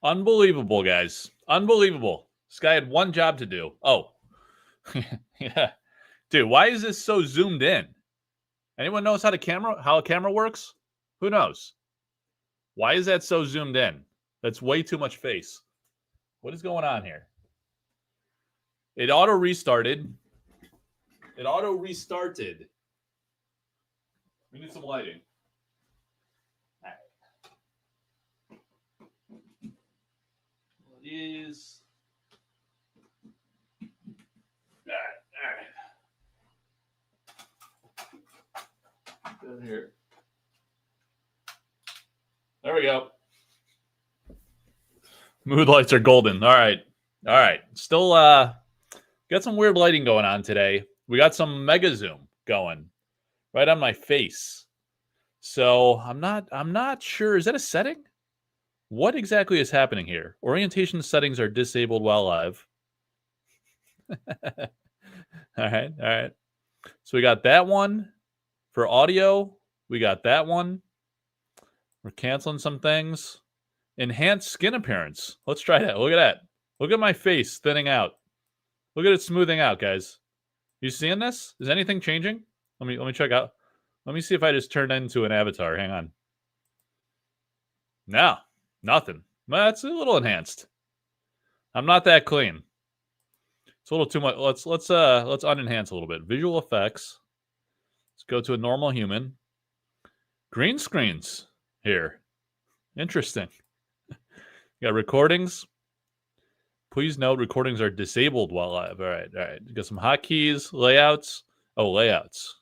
Unbelievable, guys. Unbelievable. This guy had one job to do. Oh. Yeah. Dude, why is this so zoomed in? Anyone knows how a camera works? Who knows? Why is that so zoomed in? That's way too much face. What is going on here? It auto restarted. It auto restarted. We need some lighting. It is. All right. Down here. There we go. Mood lights are golden. All right. All right. Still got some weird lighting going on today. We got some mega zoom going right on my face. So I'm not sure. Is that a setting? What exactly is happening here? Orientation settings are disabled while live. All right. So we got that one for audio. We got that one. We're canceling some things. Enhanced skin appearance. Let's try that. Look at that. Look at my face thinning out. Look at it smoothing out, guys. You seeing this? Is anything changing? Let me check out. Let me see if I just turned into an avatar. Hang on. No, nothing. Well, that's a little enhanced. I'm not that clean. It's a little too much. Let's unenhance a little bit. Visual effects. Let's go to a normal human. Green screens here. Interesting. You got recordings. Please note recordings are disabled while live. All right. You got some hotkeys, layouts. Oh, layouts.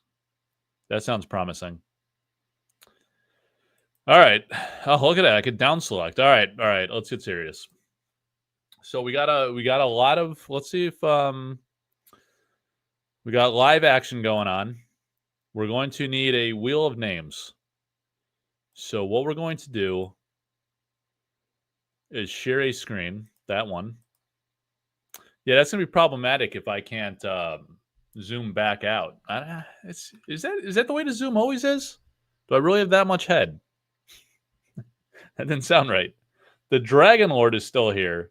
That sounds promising. All right. Oh, look at that. I could down select. All right. Let's get serious. So we got a lot of. Let's see if we got live action going on. We're going to need a wheel of names. So what we're going to do is share a screen. That one. Yeah, that's gonna be problematic if I can't zoom back out. Is that the way the zoom always is? Do I really have that much head? That didn't sound right. The Dragon Lord is still here.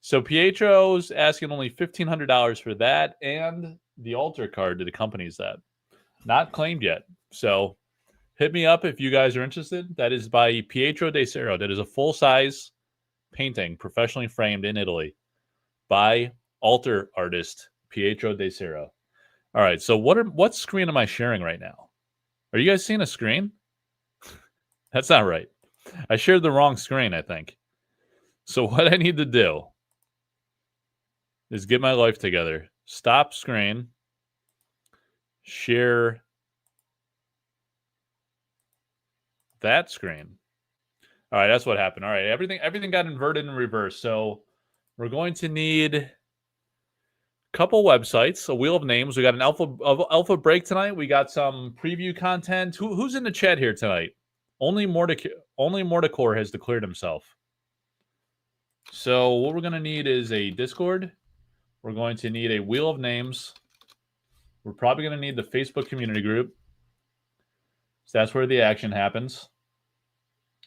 So Pietro's asking only $1,500 for that and the altar card that accompanies that. Not claimed yet. So hit me up if you guys are interested. That is by Pietro De Cero. That is a full-size painting, professionally framed in Italy by altar artist Pietro De Cero. All right, so what screen am I sharing right now? Are you guys seeing a screen? That's not right. I shared the wrong screen, I think. So what I need to do is get my life together. Stop screen. Share that screen. All right, that's what happened. All right, everything got inverted and reversed. So we're going to need a couple websites, a wheel of names. We got an alpha break tonight. We got some preview content. Who's in the chat here tonight? Only Morticore has declared himself. So what we're going to need is a Discord. We're going to need a wheel of names. We're probably going to need the Facebook community group. So that's where the action happens.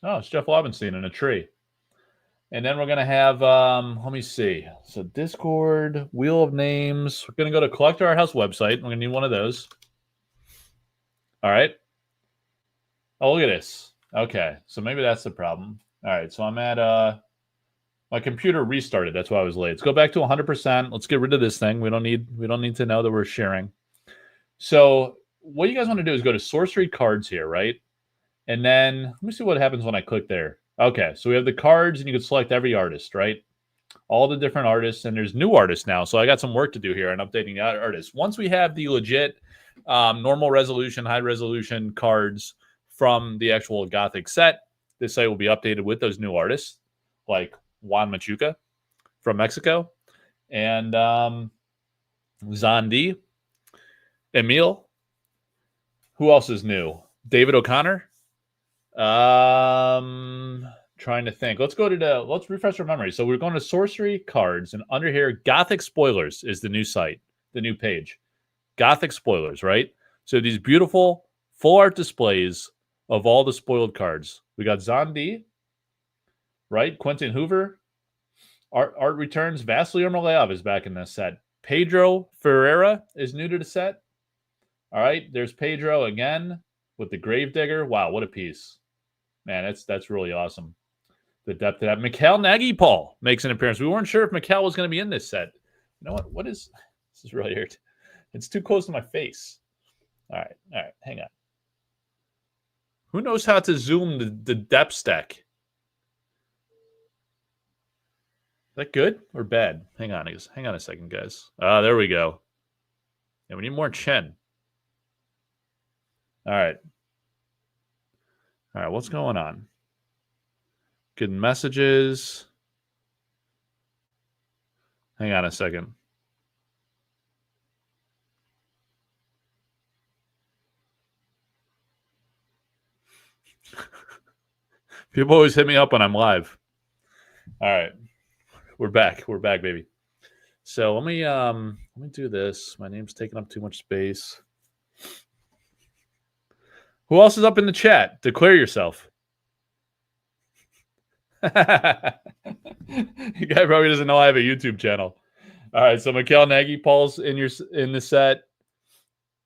Oh, it's Jeff Lobenstein in a tree. And then we're going to have, let me see. So Discord, wheel of names. We're going to go to Collect Arthouse website. We're going to need one of those. All right. Oh, look at this. Okay. So maybe that's the problem. All right. So I'm at, my computer restarted. That's why I was late. Let's go back to 100%. Let's get rid of this thing. We don't need to know that we're sharing. So what you guys want to do is go to Sorcery Cards here, right? And then let me see what happens when I click there. Okay, so we have the cards, and you can select every artist, right? All the different artists, and there's new artists now. So I got some work to do here on updating the artists. Once we have the legit normal resolution, high resolution cards from the actual Gothic set, this site will be updated with those new artists, like Juan Machuca from Mexico, and Zandi, Emil. Who else is new? David O'Connor. Trying to think. Let's refresh our memory. So we're going to Sorcery Cards, and under here, Gothic Spoilers is the new site, the new page. Gothic Spoilers, right? So these beautiful full art displays of all the spoiled cards. We got Zandi. right? Quentin Hoover. Art returns. Vasily Ermolayev is back in this set. Pedro Ferreira is new to the set. All right, there's Pedro again with the Gravedigger. Wow, what a piece. Man, that's really awesome. The depth of that. Mikhail Nagy-Paul makes an appearance. We weren't sure if Mikhail was going to be in this set. You know what? What is... This is really weird. It's too close to my face. All right, hang on. Who knows how to zoom the depth stack? Is that good or bad? Hang on a second, guys. There we go. Yeah, we need more chin. All right, what's going on? Good messages. Hang on a second. People always hit me up when I'm live. All right, we're back. We're back, baby. So let me do this. My name's taking up too much space. Who else is up in the chat? Declare yourself. You guy probably doesn't know I have a YouTube channel. All right, so Mikhail Nagy-Paul's in the set.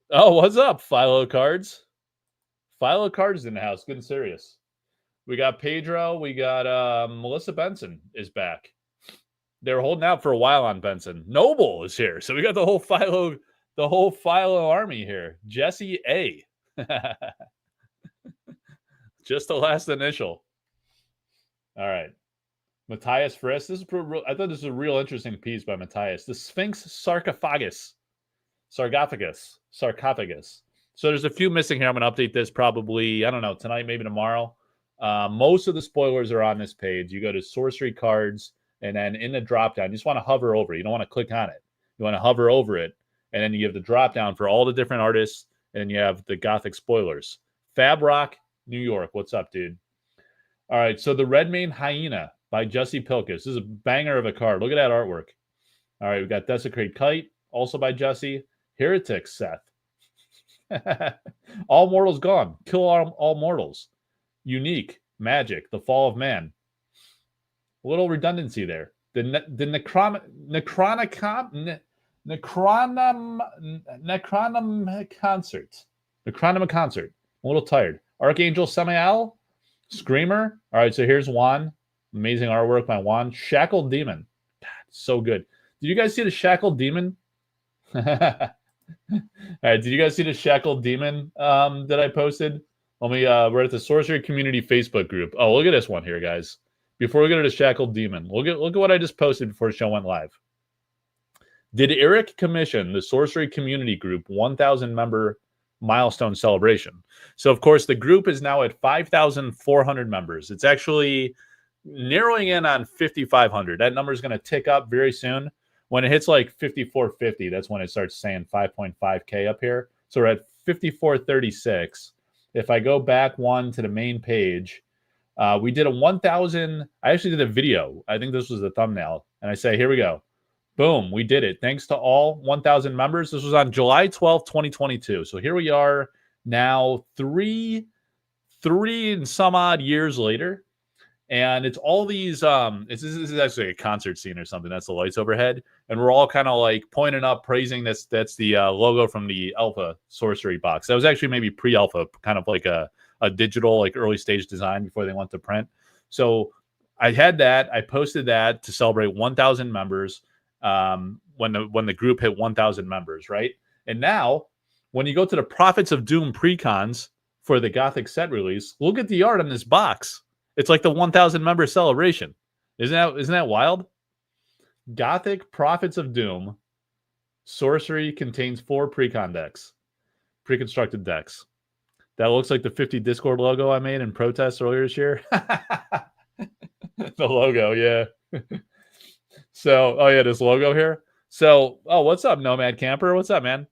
Oh, what's up, Philo Cards? Philo Cards in the house, good and serious. We got Pedro. We got Melissa Benson is back. They were holding out for a while on Benson. Noble is here, so we got the whole Philo army here. Jesse A. Just the last initial. All right. Matthias Friss. I thought this was a real interesting piece by Matthias. The Sphinx Sarcophagus. So there's a few missing here. I'm going to update this probably, I don't know, tonight, maybe tomorrow. Most of the spoilers are on this page. You go to Sorcery Cards, and then in the drop-down, you just want to hover over it. You don't want to click on it. You want to hover over it, and then you have the drop-down for all the different artists, and then you have the Gothic spoilers. Fab Rock, New York. What's up, dude? All right, so the Redmane Hyena by Jesse Pilkus. This is a banger of a card. Look at that artwork. All right, we got Desecrate Kite, also by Jesse. Heretic Seth. All Mortals Gone. Kill all Mortals. Unique. Magic. The Fall of Man. A little redundancy there. The Necronom Concert. Necronom. A little tired. Archangel Samael. Screamer. All right, so here's Juan. Amazing artwork by Juan. Shackled Demon. God, so good. Did you guys see the Shackled Demon? All right, did you guys see the Shackled Demon that I posted? We're at the Sorcery Community Facebook group. Oh, look at this one here, guys. Before we go to the Shackled Demon, look at what I just posted before the show went live. Did Eric commission the Sorcery Community Group 1,000 member milestone celebration? So, of course, the group is now at 5,400 members. It's actually narrowing in on 5,500. That number is going to tick up very soon. When it hits like 5,450, that's when it starts saying 5.5K up here. So we're at 5,436. If I go back one to the main page, we did a 1,000. I actually did a video. I think this was the thumbnail. And I say, here we go. Boom, we did it. Thanks to all 1,000 members. This was on July 12th, 2022. So here we are now, three and some odd years later. And it's all these, this is actually a concert scene or something. That's the lights overhead. And we're all kind of like pointing up, praising this. That's the logo from the Alpha Sorcery box. That was actually maybe pre-Alpha, kind of like a digital, like early stage design before they went to print. So I had that. I posted that to celebrate 1,000 members when the group hit 1,000 members, right? And now, when you go to the Prophets of Doom precons for the Gothic set release, look at the art on this box. It's like the 1,000 member celebration. Isn't that wild? Gothic Prophets of Doom Sorcery contains 4 precon decks, pre-constructed decks. That looks like the 50 Discord logo I made in protest earlier this year. The logo, yeah. So, oh yeah, this logo here. So, oh, what's up, Nomad Camper? What's up, man?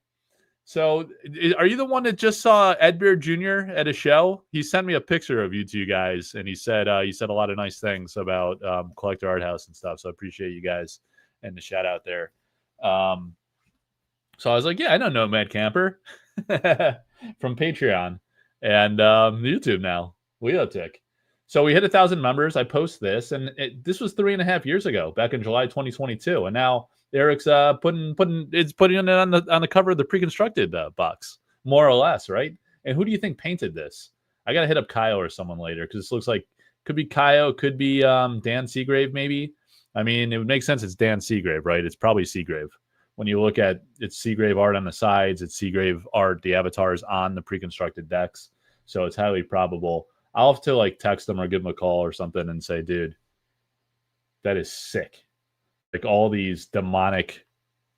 So, are you the one that just saw Ed Beard Jr. at a show? He sent me a picture of you two guys, and he said a lot of nice things about Collector Arthouse and stuff. So I appreciate you guys and the shout out there. So I was like, yeah, I know Nomad Camper from Patreon and YouTube now, Leotic. So we hit 1,000 members. I post this, and this was 3.5 years ago, back in July 2022, and now Eric's putting it on the cover of the pre-constructed box, more or less, right? And who do you think painted this? I gotta hit up Kyle or someone later because this looks like could be Kyle, could be Dan Seagrave, maybe. I mean, it would make sense. It's Dan Seagrave, right? It's probably Seagrave. When you look at it's Seagrave art on the sides, it's Seagrave art, the avatars on the pre-constructed decks, so it's highly probable. I'll have to like text them or give them a call or something and say, dude, that is sick. Like all these demonic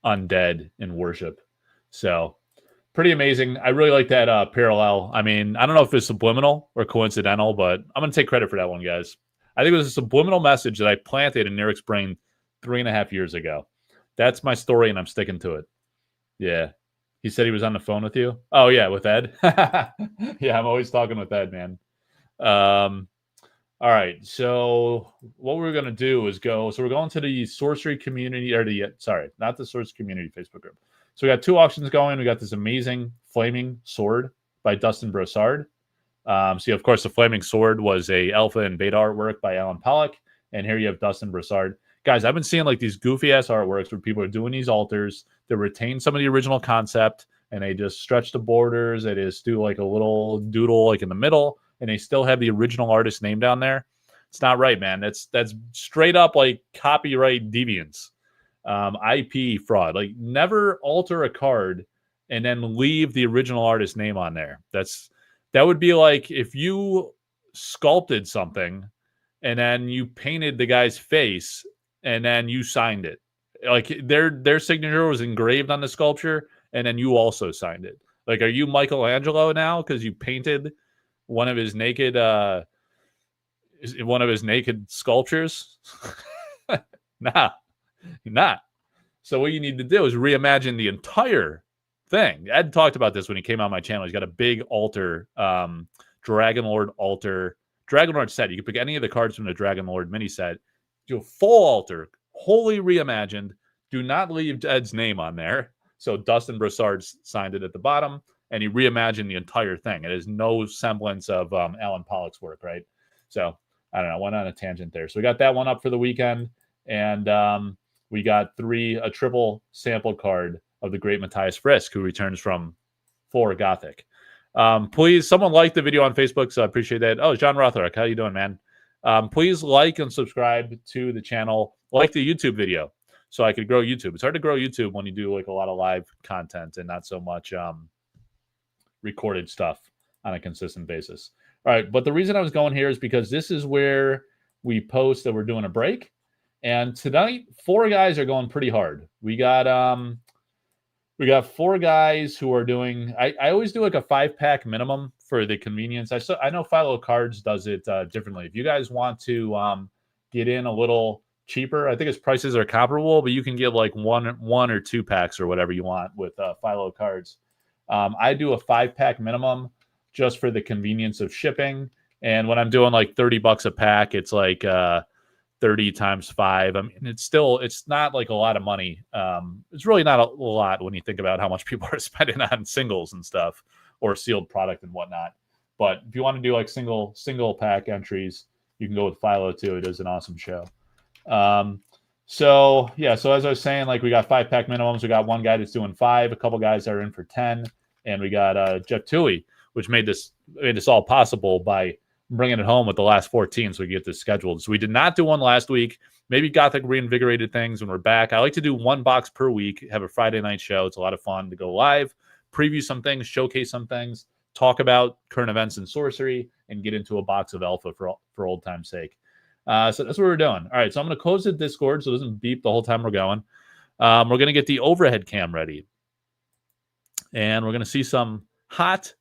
undead in worship. So pretty amazing. I really like that parallel. I mean, I don't know if it's subliminal or coincidental, but I'm going to take credit for that one, guys. I think it was a subliminal message that I planted in Eric's brain 3.5 years ago. That's my story, and I'm sticking to it. Yeah. He said he was on the phone with you? Oh, yeah, with Ed? Yeah, I'm always talking with Ed, man. All right, so what we're going to do is so we're going to the sorcery community, or not the sorcery community Facebook group. So we got 2 auctions going. We got this amazing flaming sword by Dustin Brossard. So of course, the flaming sword was a alpha and beta artwork by Alan Pollock, and here you have Dustin Brossard. Guys, I've been seeing like these goofy ass artworks where people are doing these altars that retain some of the original concept, and they just stretch the borders. They just do like a little doodle like in the middle, and they still have the original artist name down there. It's not right, man. That's straight up like copyright deviance, IP fraud. Like never alter a card and then leave the original artist name on there. That would be like if you sculpted something and then you painted the guy's face and then you signed it. Like their signature was engraved on the sculpture and then you also signed it. Like, are you Michelangelo now because you painted one of his naked sculptures? Nah, not. So what you need to do is reimagine the entire thing. Ed talked about this when he came on my channel. He's got a big altar, Dragon Lord set. You can pick any of the cards from the Dragon Lord mini set. Do a full altar, wholly reimagined. Do not leave Ed's name on there. So Dustin Brossard signed it at the bottom, and he reimagined the entire thing. It has no semblance of Alan Pollock's work, right? So I don't know. I went on a tangent there. So we got that one up for the weekend, and we got a triple sample card of the great Matthias Frisk, who returns from 4 Gothic. Please, someone like the video on Facebook, so I appreciate that. Oh, John Rothrock, how you doing, man? Please like and subscribe to the channel. Like the YouTube video, so I could grow YouTube. It's hard to grow YouTube when you do like a lot of live content and not so much recorded stuff on a consistent basis. All right, but the reason I was going here is because this is where we post that we're doing a break. And tonight, 4 guys are going pretty hard. We got 4 guys who are doing. I always do like a 5-pack minimum for the convenience. I know Philo Cards does it differently. If you guys want to get in a little cheaper, I think its prices are comparable, but you can get like one or 2 packs or whatever you want with Philo Cards. I do a 5-pack minimum just for the convenience of shipping. And when I'm doing like $30 a pack, it's like 30 times 5. I mean, it's not like a lot of money. It's really not a lot when you think about how much people are spending on singles and stuff or sealed product and whatnot. But if you want to do like single pack entries, you can go with Philo too. It is an awesome show. So as I was saying, like we got 5-pack minimums. We got one guy that's doing 5, a couple guys that are in for 10, and we got Jeff Toohey, which made this all possible by bringing it home with the last 14 so we get this scheduled. So we did not do one last week. Maybe Gothic reinvigorated things when we're back. I like to do 1 box per week, have a Friday night show. It's a lot of fun to go live, preview some things, showcase some things, talk about current events in sorcery, and get into a box of alpha for old time's sake. So that's what we're doing. All right, so I'm going to close the Discord so it doesn't beep the whole time we're going. We're going to get the overhead cam ready. And we're going to see some hot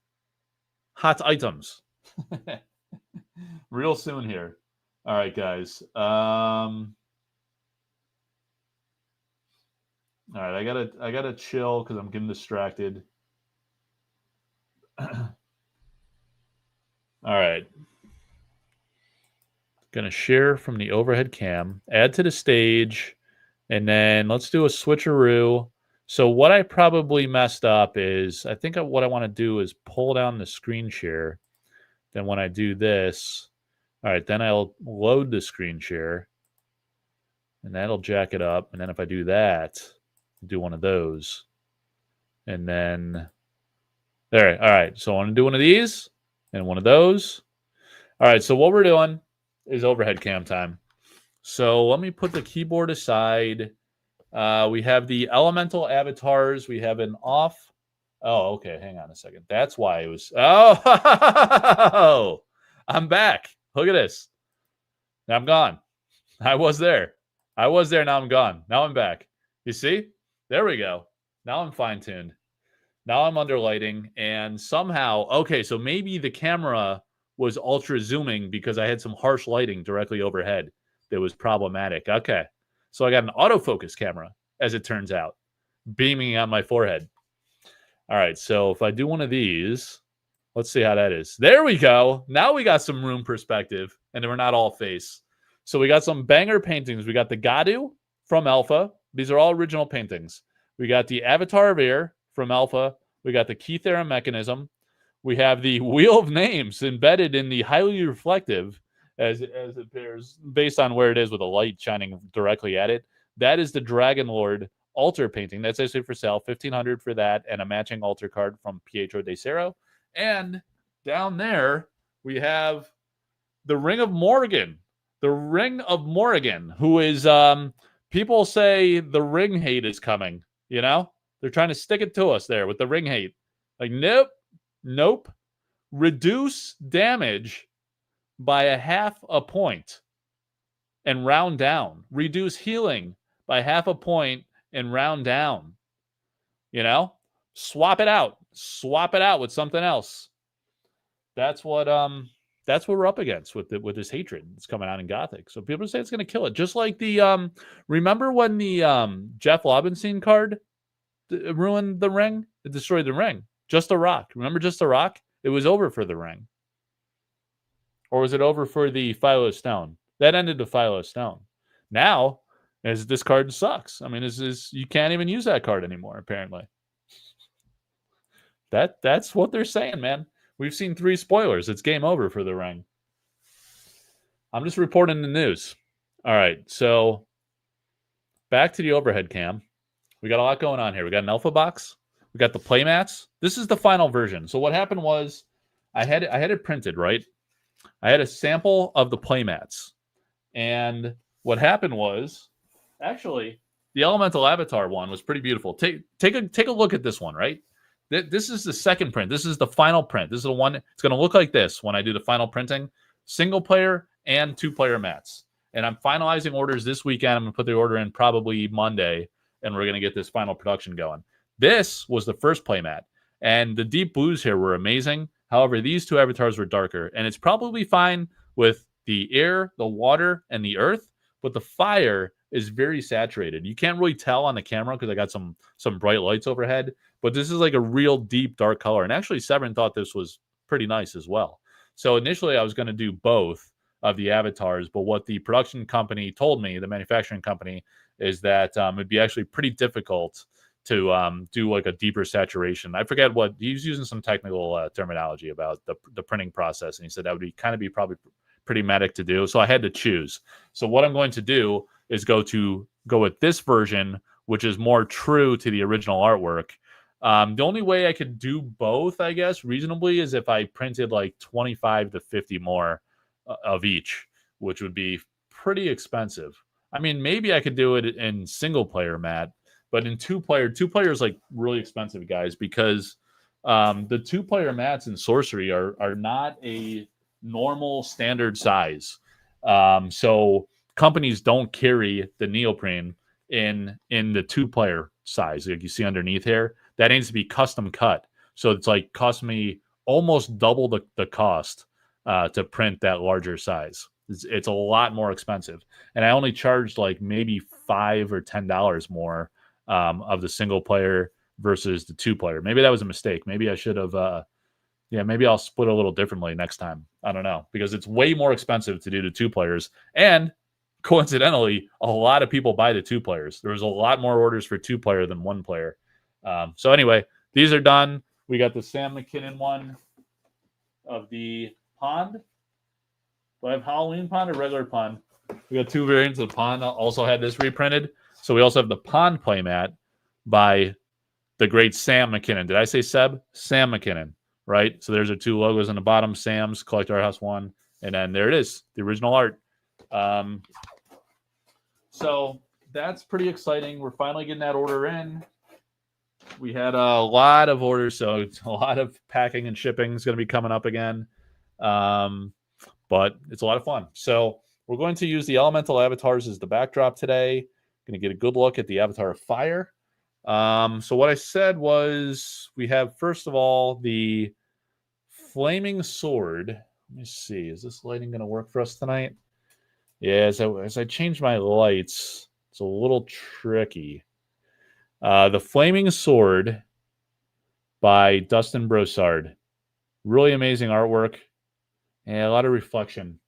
items real soon here. All right, guys. All right, I gotta chill because I'm getting distracted. All right. Gonna share from the overhead cam, add to the stage, and then let's do a switcheroo. So what I probably messed up is, I think what I want to do is pull down the screen share. Then when I do this, All right, then I'll load the screen share, and that'll jack it up. And then if I do that, do one of those, and then there. All right, so I want to do one of these and one of those. All right, so what we're doing is overhead cam time. So let me put the keyboard aside. We have the elemental avatars. We have an off. Oh, okay. Hang on a second. That's why it was. Oh, I'm back. Look at this. Now I'm gone. I was there. Now I'm gone. Now I'm back. You see? There we go. Now I'm fine tuned. Now I'm under lighting. And somehow, okay, so maybe the camera was ultra zooming because I had some harsh lighting directly overhead that was problematic. Okay. So I got an autofocus camera, as it turns out, beaming on my forehead. All right. So if I do one of these, let's see how that is. There we go. Now we got some room perspective, and we're not all face. So we got some banger paintings. We got the Gadu from Alpha. These are all original paintings. We got the Avatar of Air from Alpha. We got the Keythera mechanism. We have the Wheel of Names embedded in the highly reflective, as it appears, based on where it is with a light shining directly at it. That is the Dragon Lord altar painting. That's actually for sale. $1,500 for that, and a matching altar card from Pietro de Cero. And down there, we have the Ring of Morrigan. The Ring of Morrigan, who is, people say the ring hate is coming, you know? They're trying to stick it to us there with the ring hate. Like, nope. Reduce damage by a half a point and round down. Reduce healing by half a point and round down. You know? Swap it out. Swap it out with something else. That's what we're up against with this hatred that's coming out in Gothic. So people say it's going to kill it. Just like the remember when the Jeff Lobenstein card ruined the ring? It destroyed the ring. Just a rock. Remember Just a rock? It was over for the ring. Or was it over for the Philo Stone? That ended the Philo Stone. Now, as this card sucks. I mean, you can't even use that card anymore, apparently. That's what they're saying, man. We've seen 3 spoilers. It's game over for the ring. I'm just reporting the news. All right, so back to the overhead cam. We got a lot going on here. We got an alpha box. We got the playmats. This is the final version. So what happened was I had it printed, right? I had a sample of the playmats. And what happened was, actually, the Elemental Avatar one was pretty beautiful. Take a look at this one, right? This is the second print. This is the final print. This is the one. It's going to look like this when I do the final printing. Single player and 2-player mats. And I'm finalizing orders this weekend. I'm going to put the order in probably Monday, and we're going to get this final production going. This was the first playmat. And the deep blues here were amazing. However, these 2 avatars were darker. And it's probably fine with the air, the water, and the earth. But the fire is very saturated. You can't really tell on the camera because I got some bright lights overhead. But this is like a real deep dark color. And actually, Severin thought this was pretty nice as well. So initially, I was going to do both of the avatars. But what the production company told me, the manufacturing company, is that it'd be actually pretty difficult to do like a deeper saturation. I forget what he was using, some technical terminology about the printing process. And he said that would be probably pretty medic to do. So I had to choose. So what I'm going to do is go with this version, which is more true to the original artwork. The only way I could do both, I guess, reasonably, is if I printed like 25 to 50 more of each, which would be pretty expensive. I mean, maybe I could do it in single player mat, but in 2-player is like really expensive, guys, because the 2-player mats in Sorcery are not a normal standard size. So companies don't carry the neoprene in the 2-player size, like you see underneath here. That needs to be custom cut. So it's like cost me almost double the cost to print that larger size. It's a lot more expensive. And I only charged like maybe $5 or $10 more of the single player versus the 2-player. Maybe that was a mistake. Maybe I should have, maybe I'll split a little differently next time. I don't know, because it's way more expensive to do the 2-players. And coincidentally, a lot of people buy the 2-players. There was a lot more orders for 2-player than 1-player. So anyway, these are done. We got the Sam McKinnon one of the pond. Do I have Halloween pond or regular pond? We got two variants of pond. Also had this reprinted. So we also have the pond playmat by the great Sam McKinnon. Did I say Seb? Sam McKinnon, right? So there's our two logos on the bottom, Sam's Collect Arthouse 1. And then there it is, the original art. So that's pretty exciting. We're finally getting that order in. We had a lot of orders, so it's a lot of packing and shipping is going to be coming up again. But it's a lot of fun. So we're going to use the elemental avatars as the backdrop today. Going to get a good look at the avatar of fire. So what I said was we have, first of all, the flaming sword. Let me see. Is this lighting going to work for us tonight? Yeah, as I change my lights, it's a little tricky. The flaming sword by Dustin Brossard. Really amazing artwork. Yeah, a lot of reflection.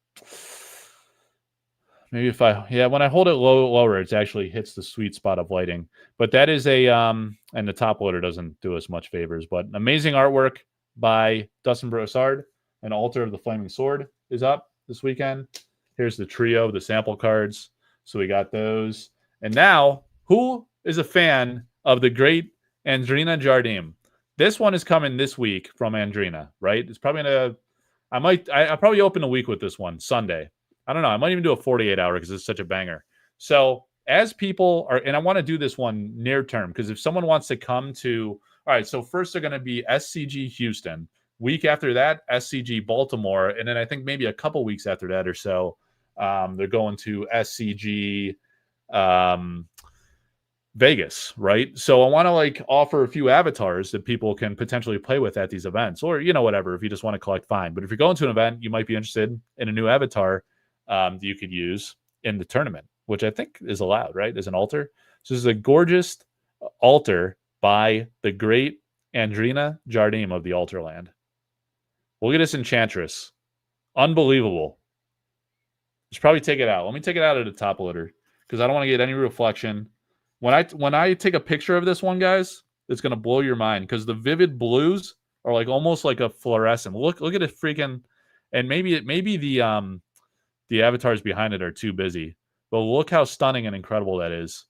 Maybe if when I hold it lower, it actually hits the sweet spot of lighting. But that is and the top loader doesn't do us much favors, but amazing artwork by Dustin Brossard. An altar of the flaming sword is up this weekend. Here's the trio, the sample cards. So we got those. And now, who is a fan of the great Andrina Jardim? This one is coming this week from Andrina, right? It's probably I'll probably open a week with this one Sunday. I don't know. I might even do a 48-hour because it's such a banger. So as people are, and I want to do this one near term, because if someone wants to come to, all right, so first they're going to be SCG Houston. Week after that, SCG Baltimore. And then I think maybe a couple weeks after that or so, they're going to SCG Vegas, right? So I want to offer a few avatars that people can potentially play with at these events, or whatever. If you just want to collect, fine. But if you're going to an event, you might be interested in a new avatar that you could use in the tournament, which I think is allowed, right? As an altar. So this is a gorgeous altar by the great Andrina Jardim of the Altarland. Look at this Enchantress, unbelievable. Let's probably take it out. Let me take it out of the top loader because I don't want to get any reflection. When I take a picture of this one, guys, it's gonna blow your mind because the vivid blues are almost like a fluorescent. Look at it freaking, and maybe the avatars behind it are too busy. But look how stunning and incredible that is.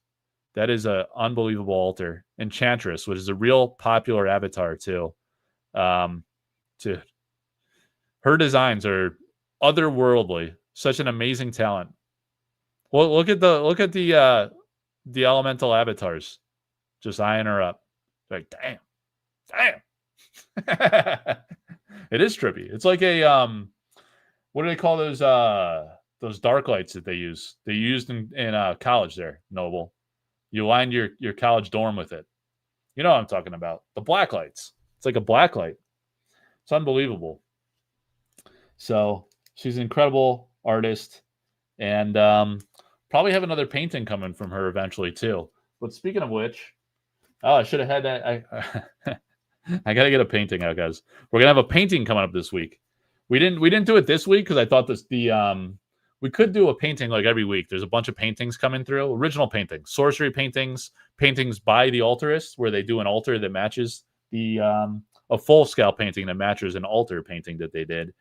That is an unbelievable altar. Enchantress, which is a real popular avatar too. Her designs are otherworldly. Such an amazing talent. Well, look at the elemental avatars. Just eyeing her up. Damn. It is trippy. It's like a what do they call those dark lights that they use? They used in college there, Noble. You lined your college dorm with it. You know what I'm talking about. The black lights. It's like a black light. It's unbelievable. So she's an incredible artist, and probably have another painting coming from her eventually too. But speaking of which, I should have had that. I got to get a painting out, guys. We're gonna have a painting coming up this week. We didn't do it this week because I thought we could do a painting every week. There's a bunch of paintings coming through, original paintings, sorcery paintings by the altarists, where they do an altar that matches a full scale painting that matches an altar painting that they did.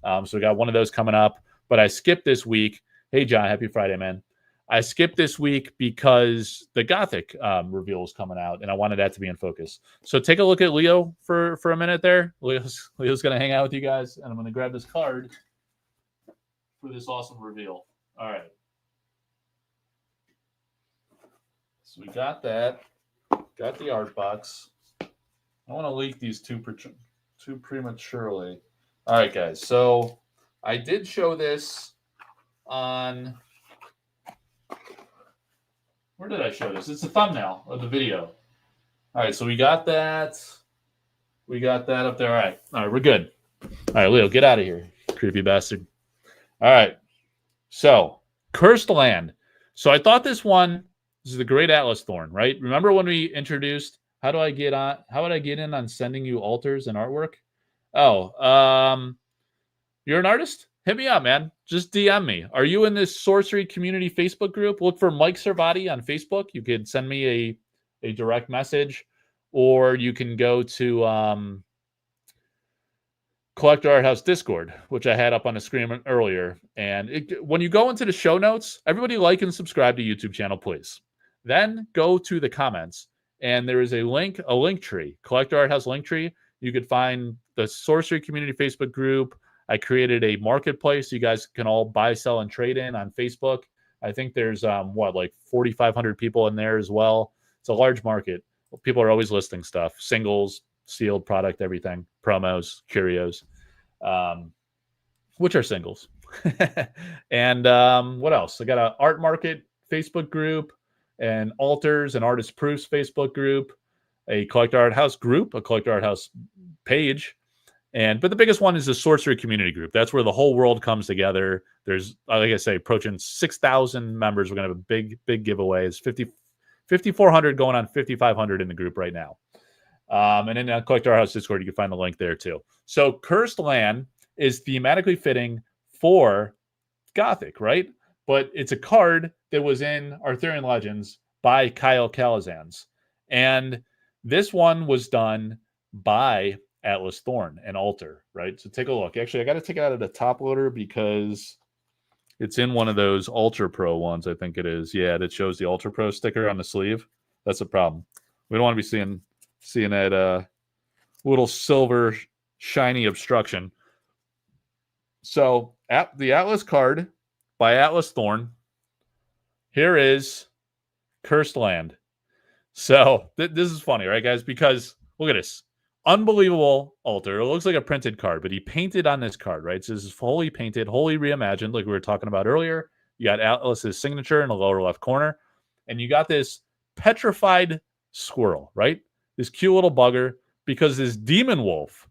So we got one of those coming up, but I skipped this week. Hey, John, happy Friday, man. I skipped this week because the Gothic reveal is coming out, and I wanted that to be in focus. So take a look at Leo for a minute there. Leo's going to hang out with you guys, and I'm going to grab this card for this awesome reveal. All right. So we got that. Got the art box. I don't want to leak these too prematurely. All right, guys. So I did show this on... Where did I show this? It's the thumbnail of the video. All right, so we got that. We got that up there. All right, we're good. All right, Leo, get out of here, creepy bastard. All right, so Cursed Land. So I thought this is the Great Atlas Thorn, right? Remember when we introduced how would I get in on sending you altars and artwork? Oh, you're an artist? Hit me up, man. Just DM me. Are you in this sorcery community Facebook group? Look for Mike Servati on Facebook. You could send me a direct message, or you can go to Collector Arthouse Discord, which I had up on the screen earlier. And when you go into the show notes, everybody like and subscribe to YouTube channel, please. Then go to the comments, and there is a link tree, Collector Arthouse link tree. You could find the Sorcery Community Facebook group. I created a marketplace you guys can all buy, sell, and trade in on Facebook. I think there's like 4,500 people in there as well. It's a large market. People are always listing stuff, singles, sealed product, everything, promos, curios, which are singles. And what else? I got an art market Facebook group, and altars and artist proofs Facebook group, a Collector Arthouse group, a Collector Arthouse page. But the biggest one is the Sorcery Community group. That's where the whole world comes together. There's, like I say, approaching 6,000 members. We're going to have a big giveaway. It's 5,400 going on 5,500 in the group right now. And in Collector Arthouse Discord, you can find the link there too. So Cursed Land is thematically fitting for Gothic, right? But it's a card that was in Arthurian Legends by Kyle Calazans. And this one was done by Atlas Thorn and Altar, right? So take a look. Actually, I got to take it out of the top loader because it's in one of those Ultra Pro ones, I think it is. Yeah, that shows the Ultra Pro sticker on the sleeve. That's a problem. We don't want to be seeing that little silver shiny obstruction. So the Atlas card by Atlas Thorn. Here is Cursed Land. So this is funny, right, guys? Because look at this. Unbelievable altar. It looks like a printed card, but he painted on this card, right? So this is fully painted, wholly reimagined, like we were talking about earlier. You got Atlas's signature in the lower left corner, and you got this petrified squirrel, right? This cute little bugger, because this demon wolf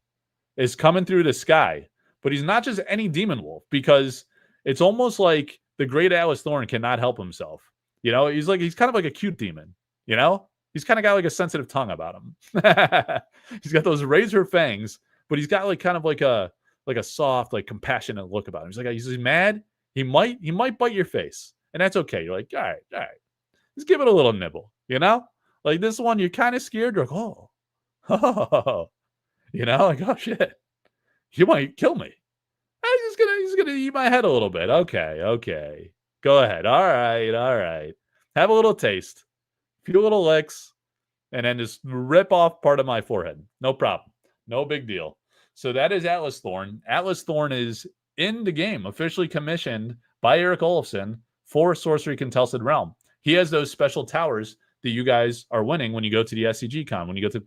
is coming through the sky. But he's not just any demon wolf, because it's almost like the great Atlas Thorn cannot help himself. You know, he's kind of like a cute demon, you know? He's kind of got like a sensitive tongue about him. He's got those razor fangs, but he's got kind of like a soft, like compassionate look about him. He's mad. He might bite your face, and that's okay. You're like, all right, just give it a little nibble, you know? Like this one, you're kind of scared. You're like, oh, you know, like, oh shit, you might kill me. He's gonna eat my head a little bit. Okay, go ahead. All right. Have a little taste. Few little licks, and then just rip off part of my forehead. No problem. No big deal. So that is Atlas Thorn. Atlas Thorn is in the game, officially commissioned by Eric Olofsson for Sorcery Contested Realm. He has those special towers that you guys are winning when you go to the SCG Con, when you go to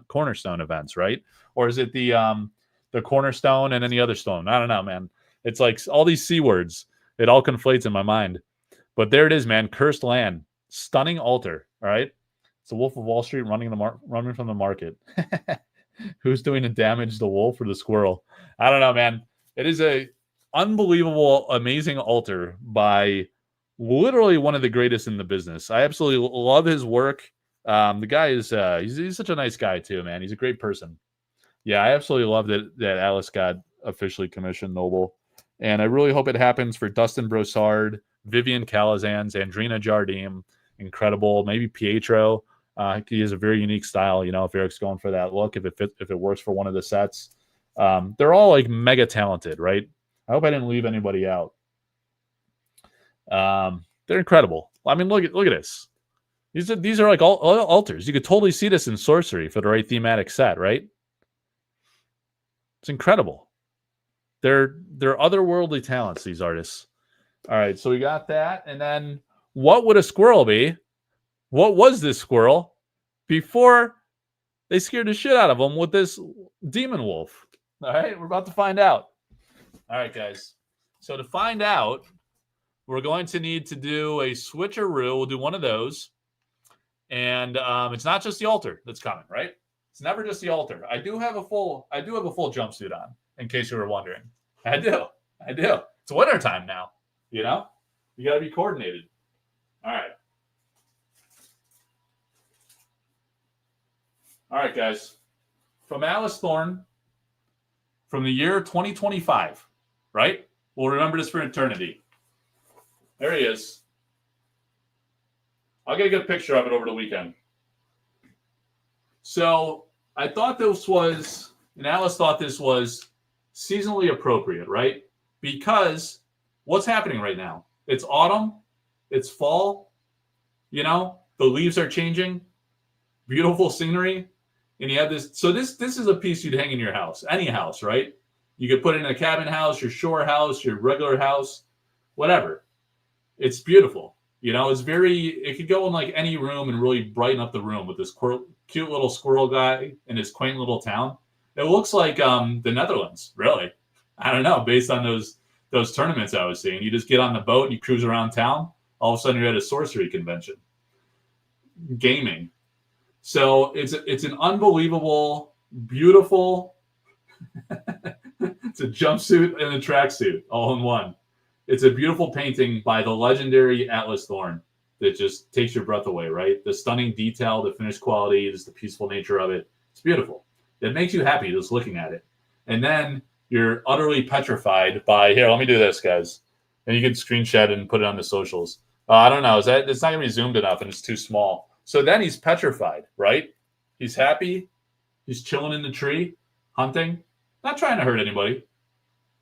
Cornerstone events, right? Or is it the Cornerstone and then the other stone? I don't know, man. It's like all these C words. It all conflates in my mind. But there it is, man. Cursed Land. Stunning altar. All right. It's the Wolf of Wall Street running from the market. Who's doing the damage, the wolf or the squirrel? I don't know, man. It is a unbelievable, amazing altar by literally one of the greatest in the business. I absolutely love his work. The guy is he's such a nice guy too, man. He's a great person. Yeah, I absolutely love that Alice got officially commissioned Noble. And I really hope it happens for Dustin Brossard, Vivian Calazans, Andrina Jardim, incredible. Maybe Pietro. He has a very unique style, you know, if Eric's going for that look, if it works for one of the sets. They're all like mega talented, right? I hope I didn't leave anybody out. They're incredible. I mean, look at this. These are like all altars. You could totally see this in Sorcery for the right thematic set, right? It's incredible. They're otherworldly talents, these artists. All right, so we got that. And then what would a squirrel be? What was this squirrel before they scared the shit out of him with this demon wolf? All right, we're about to find out. All right, guys. So to find out, we're going to need to do a switcheroo. We'll do one of those. And it's not just the altar that's coming, right? It's never just the altar. I do have a full jumpsuit on, in case you were wondering. I do. It's wintertime now, you know? You got to be coordinated. All right, guys. From Atlas Thorn, from the year 2025, right? We'll remember this for eternity. There he is. I'll get a good picture of it over the weekend. So I thought this was, and Alice thought this was seasonally appropriate, right? Because what's happening right now? It's autumn, it's fall, you know, the leaves are changing, beautiful scenery, and you have this. So this is a piece you'd hang in your house, any house, right? You could put it in a cabin house, your shore house, your regular house, whatever. It's beautiful. You know, it could go in like any room and really brighten up the room with this cute little squirrel guy in his quaint little town. It looks like the Netherlands, really. I don't know, based on those tournaments I was seeing. You just get on the boat and you cruise around town. All of a sudden you're at a sorcery convention. Gaming. So it's an unbelievable, beautiful, it's a jumpsuit and a tracksuit all in one. It's a beautiful painting by the legendary Atlas Thorn that just takes your breath away, right? The stunning detail, the finished quality, just the peaceful nature of it. It's beautiful. It makes you happy just looking at it. And then you're utterly petrified by, here, let me do this, guys. And you can screenshot it and put it on the socials. I don't know. It's not going to be zoomed enough and it's too small. So then he's petrified, right? He's happy. He's chilling in the tree, hunting, not trying to hurt anybody.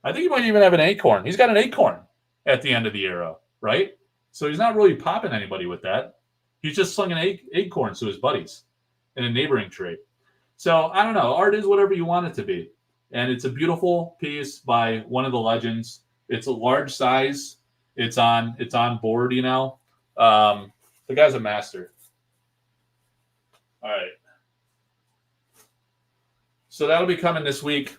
I think he might even have an acorn. He's got an acorn at the end of the arrow, right? So he's not really popping anybody with that. He's just slinging acorns to his buddies in a neighboring tree. So I don't know. Art is whatever you want it to be. And it's a beautiful piece by one of the legends. It's a large size. It's on board, you know. The guy's a master. All right. So that'll be coming this week.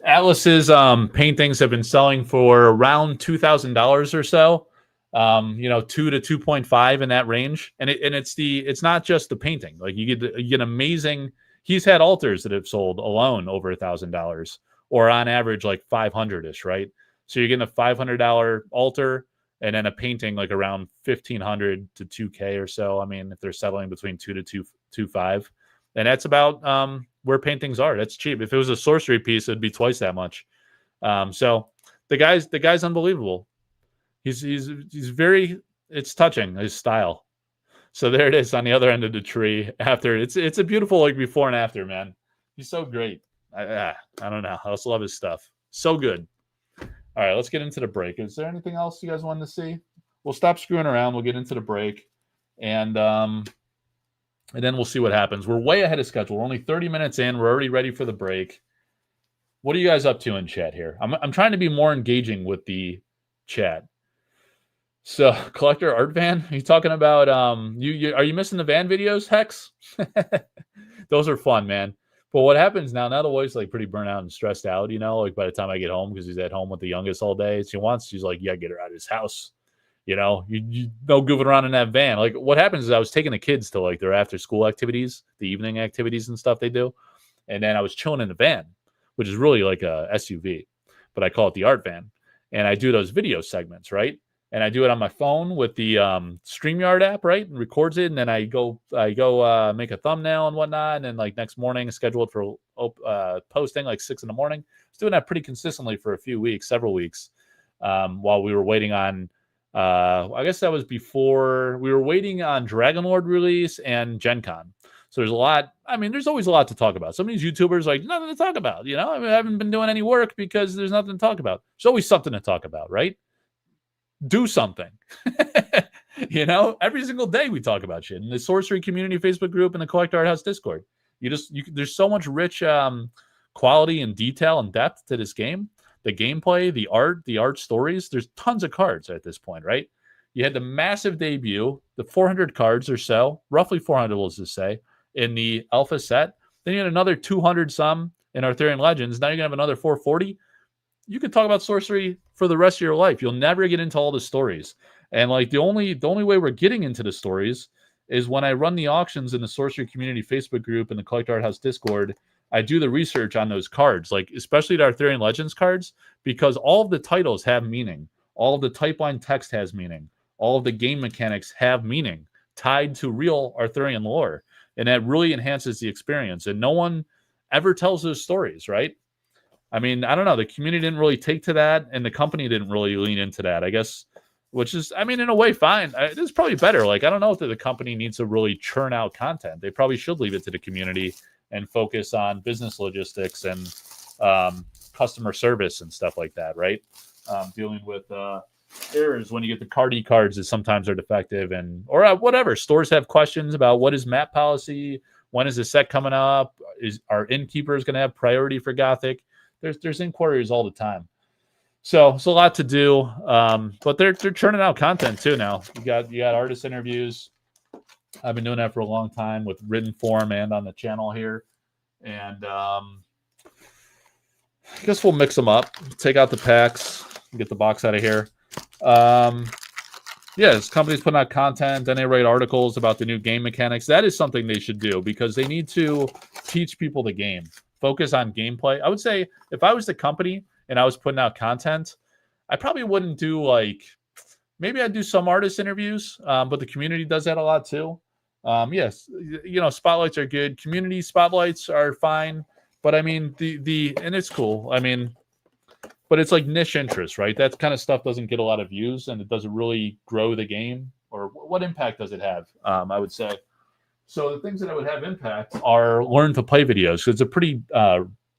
Atlas's paintings have been selling for around $2,000 or so. You know, 2 to 2.5 in that range. And it's not just the painting. Like you get amazing. He's had altars that have sold alone over $1,000, or on average like 500-ish, right? So you're getting a $500 altar and then a painting like around $1,500 to $2,000 or so. I mean, if they're settling between 2 to 2.5, and that's about where paintings are. That's cheap. If it was a sorcery piece, it'd be twice that much. So the guy's unbelievable. He's very, it's touching, his style. So there it is on the other end of the tree. After it's a beautiful like before and after, man. He's so great. I don't know. I also love his stuff. So good. All right, let's get into the break. Is there anything else you guys wanted to see? We'll stop screwing around. We'll get into the break, and then we'll see what happens. We're way ahead of schedule. We're only 30 minutes in. We're already ready for the break. What are you guys up to in chat here? I'm trying to be more engaging with the chat. So, collector art van, are you talking about you are you missing the van videos, Hex? Those are fun, man. But what happens now the wife's like pretty burnt out and stressed out, you know, like by the time I get home, because he's at home with the youngest all day. She's like, yeah, get her out of his house. You know, you no goofing around in that van. Like what happens is I was taking the kids to like their after school activities, the evening activities and stuff they do. And then I was chilling in the van, which is really like a SUV, but I call it the art van. And I do those video segments, right? And I do it on my phone with the StreamYard app, right? And records it. And then I go make a thumbnail and whatnot. And then like next morning, scheduled for posting like 6 a.m. I was doing that pretty consistently for several weeks, while we were waiting on, I guess that was before we were waiting on Dragon Lord release and Gen Con. So there's a lot. I mean, there's always a lot to talk about. Some of these YouTubers like nothing to talk about, you know, I haven't been doing any work because there's nothing to talk about. There's always something to talk about, right? Do something. You know, every single day we talk about shit in the sorcery community Facebook group and the Collector Arthouse Discord. There's so much rich quality and detail and depth to this game. The gameplay, the art stories. There's tons of cards at this point, right? You had the massive debut, the 400 cards or so, roughly 400, let's just say, in the alpha set. Then you had another 200 some in Arthurian Legends. Now you're gonna have another 440. You could talk about sorcery for the rest of your life. You'll never get into all the stories. And like the only way we're getting into the stories is when I run the auctions in the sorcery community Facebook group and the Collector Arthouse Discord. I do the research on those cards, like especially the Arthurian Legends cards, because all of the titles have meaning. All of the type line text has meaning. All of the game mechanics have meaning tied to real Arthurian lore. And that really enhances the experience. And no one ever tells those stories, right? I mean, I don't know. The community didn't really take to that, and the company didn't really lean into that, I guess, which is, I mean, in a way, fine. It's probably better. Like, I don't know if the company needs to really churn out content. They probably should leave it to the community and focus on business logistics and customer service and stuff like that, right? Dealing with errors when you get the cards that sometimes are defective, and or whatever. Stores have questions about what is map policy, when is the set coming up, is our innkeepers going to have priority for Gothic? There's inquiries all the time. So it's a lot to do, but they're churning out content too now. You got artist interviews. I've been doing that for a long time with written form and on the channel here, and I guess we'll mix them up. Take out the packs, get the box out of here. Yeah, this company's putting out content, then they write articles about the new game mechanics. That is something they should do because they need to teach people the game. Focus on gameplay. I would say if I was the company and I was putting out content, I probably wouldn't do maybe I'd do some artist interviews, but the community does that a lot too. Yes, spotlights are good. Community spotlights are fine, but I mean and it's cool. I mean, but it's like niche interest, right? That kind of stuff doesn't get a lot of views, and it doesn't really grow the game. Or what impact does it have? I would say. So the things that would have impact are learn to play videos. So it's a pretty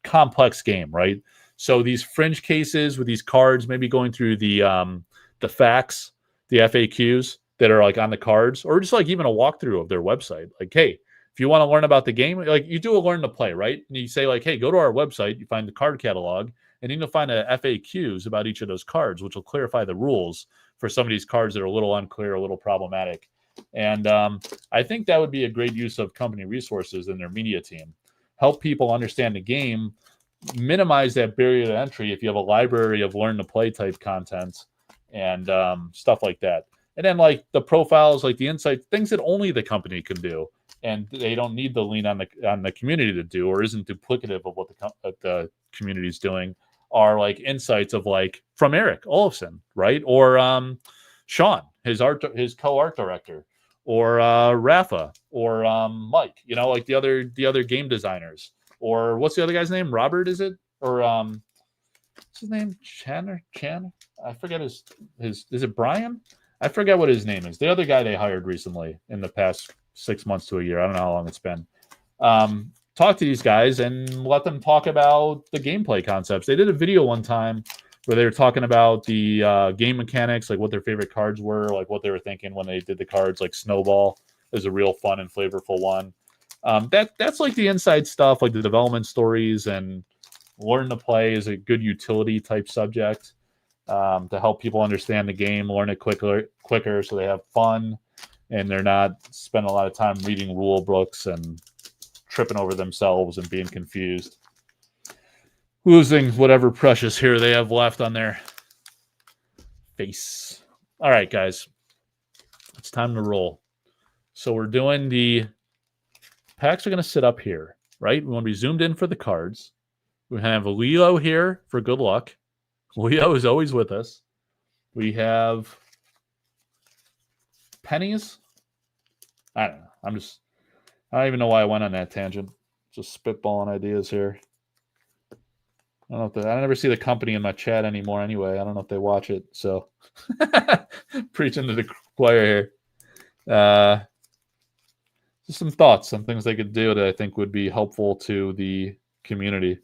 complex game, right? So these fringe cases with these cards, maybe going through the facts, the FAQs that are like on the cards, or just like even a walkthrough of their website. Like, hey, if you want to learn about the game, like you do a learn to play, right? And you say like, hey, go to our website, you find the card catalog, and you'll find FAQs about each of those cards, which will clarify the rules for some of these cards that are a little unclear, a little problematic. And I think that would be a great use of company resources in their media team. Help people understand the game, minimize that barrier to entry if you have a library of learn to play type content and stuff like that. And then like the profiles, like the insights, things that only the company can do, and they don't need to lean on the community to do, or isn't duplicative of what the community is doing, are like insights of like from Eric Olofsson, right? Or Sean, his co-art director, or Rafa, or Mike, like the other game designers, or what's the other guy's name? Robert, is it? Or what's his name? Chan? I forget his is it Brian? I forget what his name is. The other guy they hired recently in the past 6 months to a year. I don't know how long it's been. Talk to these guys and let them talk about the gameplay concepts. They did a video one time where they were talking about the game mechanics, like what their favorite cards were, like what they were thinking when they did the cards, like Snowball is a real fun and flavorful one. That's like the inside stuff, like the development stories, and learn to play is a good utility type subject to help people understand the game, learn it quicker so they have fun and they're not spending a lot of time reading rule books and tripping over themselves and being confused, losing whatever precious hair they have left on their face. All right, guys, it's time to roll. So we're doing the packs are going to sit up here, right? We want to be zoomed in for the cards. We have Leo here for good luck. Leo is always with us. We have pennies. I don't know. I don't even know why I went on that tangent. Just spitballing ideas here. I don't know if I never see the company in my chat anymore anyway. I don't know if they watch it. So preaching to the choir here. Just some thoughts, some things they could do that I think would be helpful to the community.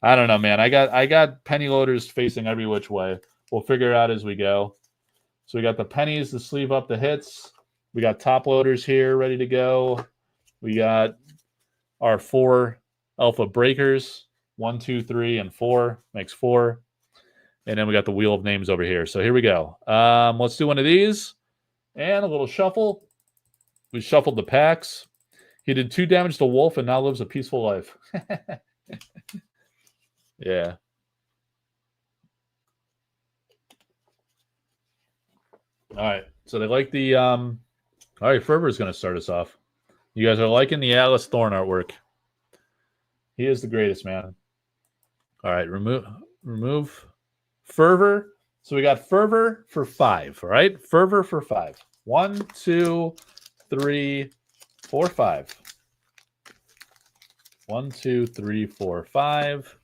I don't know, man. I got penny loaders facing every which way. We'll figure it out as we go. So we got the pennies to sleeve up the hits. We got top loaders here ready to go. We got our 4 alpha breakers. 1, 2, 3, and 4 makes 4. And then we got the wheel of names over here. So here we go. Let's do one of these. And a little shuffle. We shuffled the packs. He did 2 damage to Wolf and now lives a peaceful life. Yeah. All right. So they like the all right, Ferber's going to start us off. You guys are liking the Alice Thorne artwork. He is the greatest, man. All right, remove Fervor. So we got Fervor for 5, all right? Fervor for 5. 1, 2, 3, 4, 5. 1, 2, 3, 4, 5.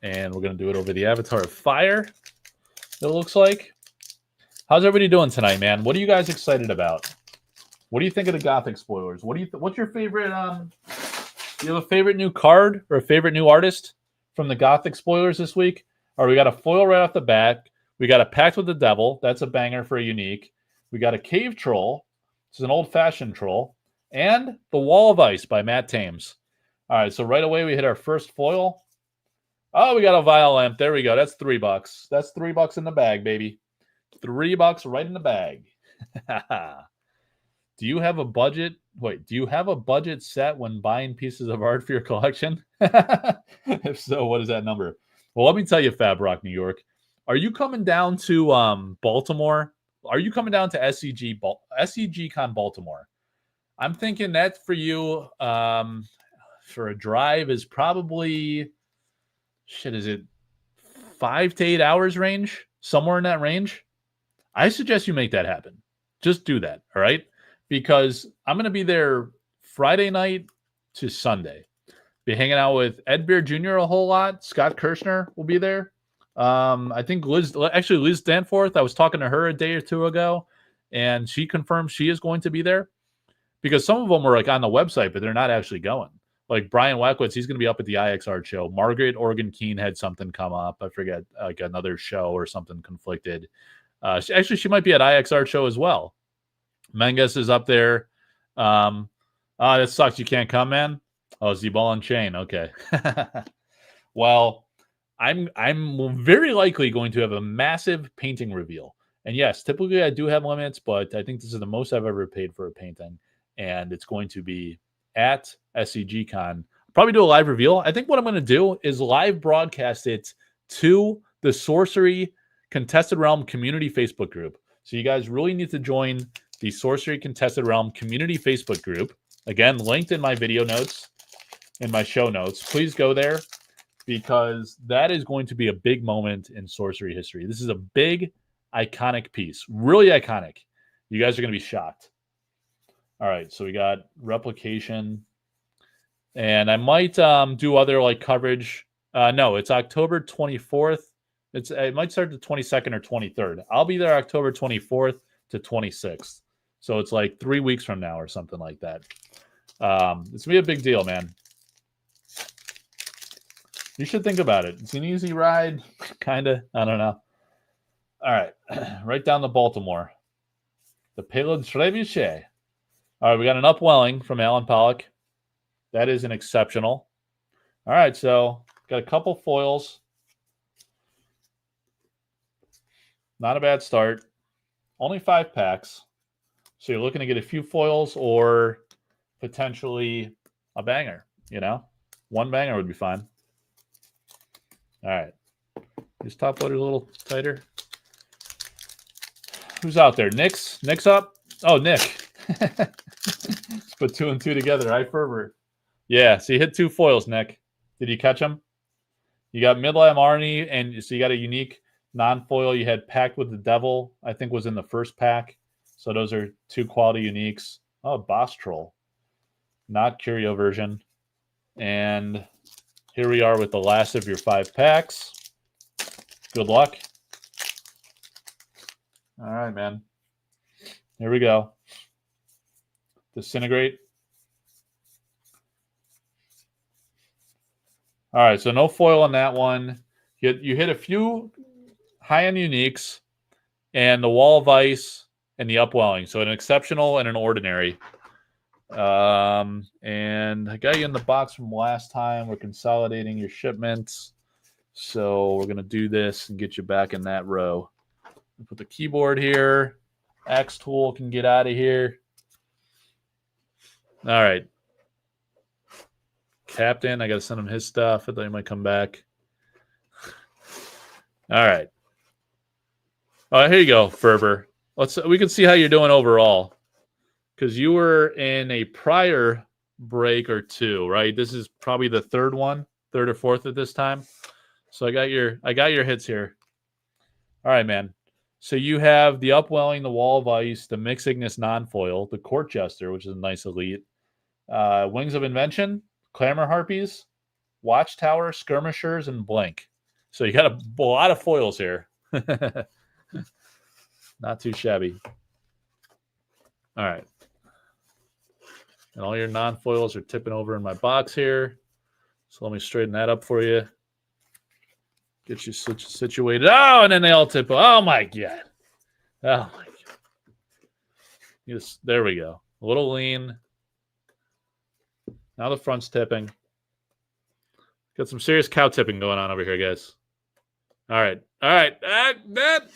And we're going to do it over the Avatar of Fire, it looks like. How's everybody doing tonight, man? What are you guys excited about? What do you think of the Gothic spoilers? What's your favorite? Do you have a favorite new card or a favorite new artist from the Gothic spoilers this week are we got a foil right off the bat. We got a Pact with the Devil. That's a banger for a unique. We got a Cave Troll. This is an old-fashioned troll. And the Wall of Ice by Matt Thames. All right, so right away we hit our first foil. Oh, we got a Vial Lamp. There we go. That's $3. That's $3 in the bag, baby. $3 right in the bag. Do you have a budget? Wait, do you have a budget set when buying pieces of art for your collection? If so, what is that number? Well, let me tell you, Fab Rock, New York. Are you coming down to Baltimore? Are you coming down to SEG Con Baltimore? I'm thinking that for you for a drive is probably is it 5 to 8 hours range? Somewhere in that range? I suggest you make that happen. Just do that, all right? Because I'm going to be there Friday night to Sunday. Be hanging out with Ed Beer Jr. a whole lot. Scott Kirshner will be there. I think Liz Danforth, I was talking to her a day or two ago, and she confirmed she is going to be there. Because some of them were like on the website, but they're not actually going. Like Brian Wackwitz, he's going to be up at the IX Art Show. Margaret Organ Keene had something come up. I forget, like another show or something conflicted. She might be at IX Art Show as well. Menges is up there. That sucks. You can't come, man. Oh, Z-Ball and Chain. Okay. Well, I'm very likely going to have a massive painting reveal. And yes, typically I do have limits, but I think this is the most I've ever paid for a painting. And it's going to be at SEG Con. Probably do a live reveal. I think what I'm going to do is live broadcast it to the Sorcery Contested Realm community Facebook group. So you guys really need to join the Sorcery Contested Realm community Facebook group. Again, linked in my video notes, in my show notes. Please go there because that is going to be a big moment in sorcery history. This is a big, iconic piece. Really iconic. You guys are going to be shocked. All right, so we got replication. And I might do other like coverage. No, it's October 24th. It might start the 22nd or 23rd. I'll be there October 24th to 26th. So it's like 3 weeks from now or something like that. It's going to be a big deal, man. You should think about it. It's an easy ride, kind of. I don't know. All right. Right down to Baltimore. The Palais Trebuchet. All right, we got an Upwelling from Alan Pollock. That is an exceptional. All right, so got a couple foils. Not a bad start. Only 5 packs. So you're looking to get a few foils or potentially a banger, you know? One banger would be fine. All right. These top loaders a little tighter. Who's out there? Nick's up? Oh, Nick. Let's put 2 and 2 together. Hi, Ferber. Yeah, so you hit 2 foils, Nick. Did you catch them? You got Midlife Arnie, and so you got a unique non-foil. You had Pact with the Devil, I think was in the first pack. So those are 2 quality uniques. Oh, Boss Troll. Not Curio version. And here we are with the last of your 5 packs. Good luck. All right, man. Here we go. Disintegrate. All right, so no foil on that one. You hit a few high-end uniques and the Wall of Ice and the Upwelling. So an exceptional and an ordinary. And I got you in the box from last time. We're consolidating your shipments. So we're going to do this and get you back in that row. Put the keyboard here. Axe tool can get out of here. All right. Captain, I got to send him his stuff. I thought he might come back. All right. Oh, here you go, Ferber. We can see how you're doing overall. Because you were in a prior break or 2, right? This is probably the 3rd one, 3rd or 4th at this time. So I got your hits here. All right, man. So you have the Upwelling, the Wall of Ice, the Mix Ignis non-foil, the Court Jester, which is a nice elite, Wings of Invention, Clamor Harpies, Watchtower, Skirmishers, and Blink. So you got a lot of foils here. Not too shabby. All right. And all your non-foils are tipping over in my box here. So let me straighten that up for you. Get you situated. Oh, and then they all tip. Oh my god. Oh my god. Yes, there we go. A little lean. Now the front's tipping. Got some serious cow tipping going on over here, guys. All right. All right. That.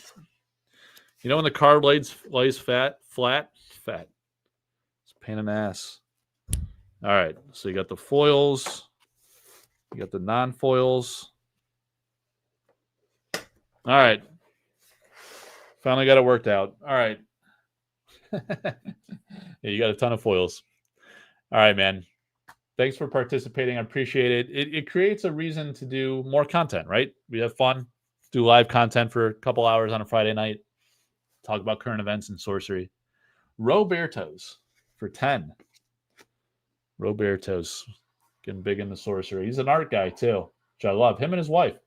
You know when the card lays flat? It's a pain in the ass. All right. So you got the foils. You got the non-foils. All right. Finally got it worked out. All right. Yeah, you got a ton of foils. All right, man. Thanks for participating. I appreciate it. It creates a reason to do more content, right? We have fun. Do live content for a couple hours on a Friday night. Talk about current events and sorcery. Roberto's for 10. Roberto's getting big into sorcery. He's an art guy, too, which I love. Him and his wife.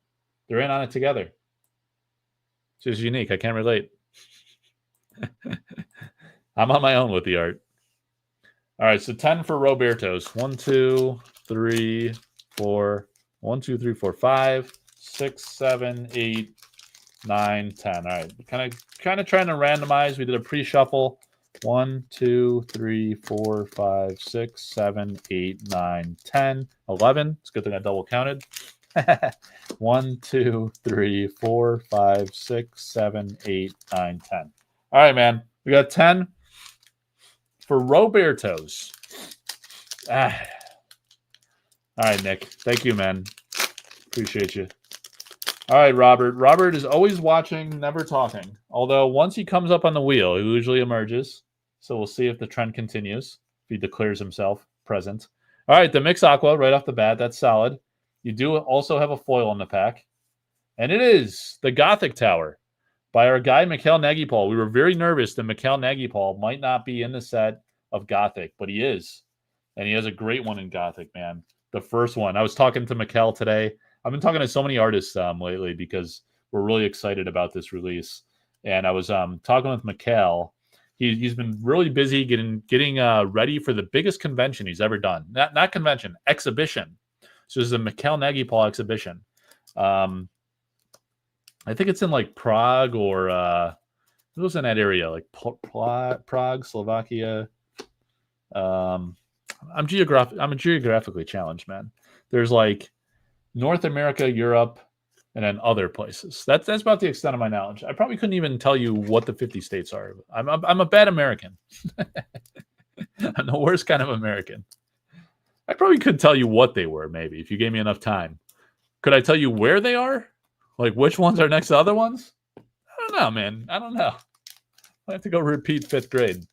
They're in on it together. It's just unique. I can't relate. I'm on my own with the art. All right, so 10 for Roberto's. 1, 2, 3, 4. 1, 2, 3, 4, 5, 6, 7, 8, 9, 10. All right, kind of trying to randomize. We did a pre-shuffle. 1, 2, 3, 4, 5, 6, 7, 8, 9, 10, 11. It's a good thing I double counted. 1, 2, 3, 4, 5, 6, 7, 8, 9, 10. All right, man. We got 10 for Roberto's. All right, Nick. Thank you, man. Appreciate you. All right, Robert. Robert is always watching, never talking. Although once he comes up on the wheel, he usually emerges. So we'll see if the trend continues, if he declares himself present. All right, the Mix Aqua right off the bat. That's solid. You do also have a foil in the pack. And it is the Gothic Tower by our guy, Mikhail Nagypol. We were very nervous that Mikhail Nagypol might not be in the set of Gothic, but he is. And he has a great one in Gothic, man. The first one. I was talking to Mikhail today. I've been talking to so many artists lately because we're really excited about this release. And I was talking with Mikhail. He's been really busy getting ready for the biggest convention he's ever done. Not convention, exhibition. So this is a Mikhail Nagypol exhibition. I think it's in like Prague or it was in that area, like Prague, Slovakia. I'm geographically challenged, man. There's like North America, Europe, and then other places. That's about the extent of my knowledge. I probably couldn't even tell you what the 50 states are. I'm a bad American. I'm the worst kind of American. I probably could tell you what they were, maybe, if you gave me enough time. Could I tell you where they are? Like, which ones are next to other ones? I don't know, man. I don't know. I have to go repeat 5th grade.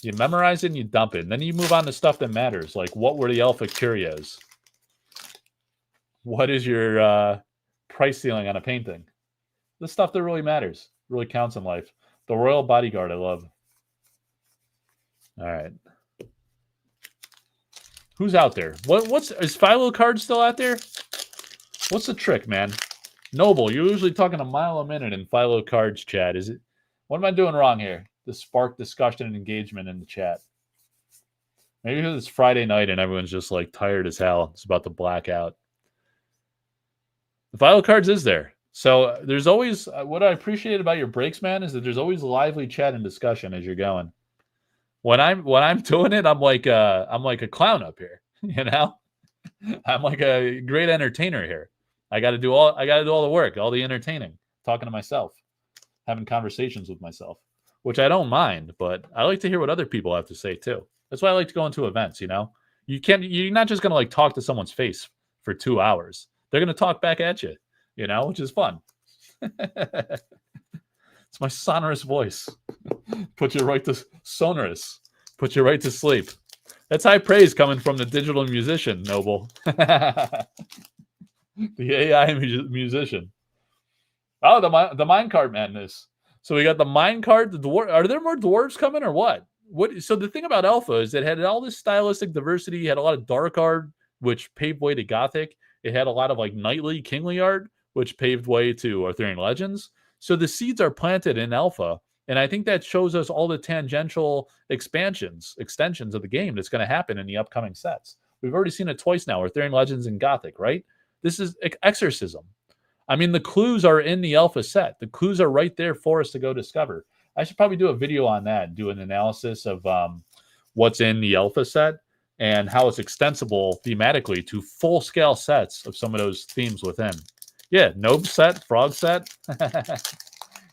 You memorize it and you dump it. And then you move on to stuff that matters. Like, what were the Alpha Curios? What is your price ceiling on a painting? The stuff that really matters. Really counts in life. The Royal Bodyguard, I love. All right. Who's out there? Is Philo Card still out there? What's the trick, man? Noble, you're usually talking a mile a minute in Philo Card's chat. Is it? What am I doing wrong here? To spark discussion and engagement in the chat. Maybe because it's Friday night and everyone's just like tired as hell. It's about to black out. The Philo Cards is there. So there's always, what I appreciate about your breaks, man, is that there's always lively chat and discussion as you're going. When I'm doing it, I'm like a clown up here, you know? I'm like a great entertainer here. I got to do all the work, all the entertaining, talking to myself, having conversations with myself, which I don't mind, but I like to hear what other people have to say too. That's why I like to go into events, you know? You're not just going to like talk to someone's face for 2 hours. They're going to talk back at you, you know, which is fun. It's my sonorous voice. Put you right to sonorous. Put you right to sleep. That's high praise coming from the digital musician, Noble. The AI musician. Oh, the minecart madness. So we got the minecart, the dwarf. Are there more dwarves coming or what? So the thing about Alpha is it had all this stylistic diversity. It had a lot of dark art, which paved way to Gothic. It had a lot of like knightly, kingly art, which paved way to Arthurian Legends. So the seeds are planted in Alpha. And I think that shows us all the tangential extensions of the game that's going to happen in the upcoming sets. We've already seen it twice now, Arthurian Legends and Gothic, right? This is exorcism. I mean, the clues are in the alpha set. The clues are right there for us to go discover. I should probably do a video on that, do an analysis of what's in the alpha set and how it's extensible thematically to full-scale sets of some of those themes within. Yeah, Nobe set, Frog set.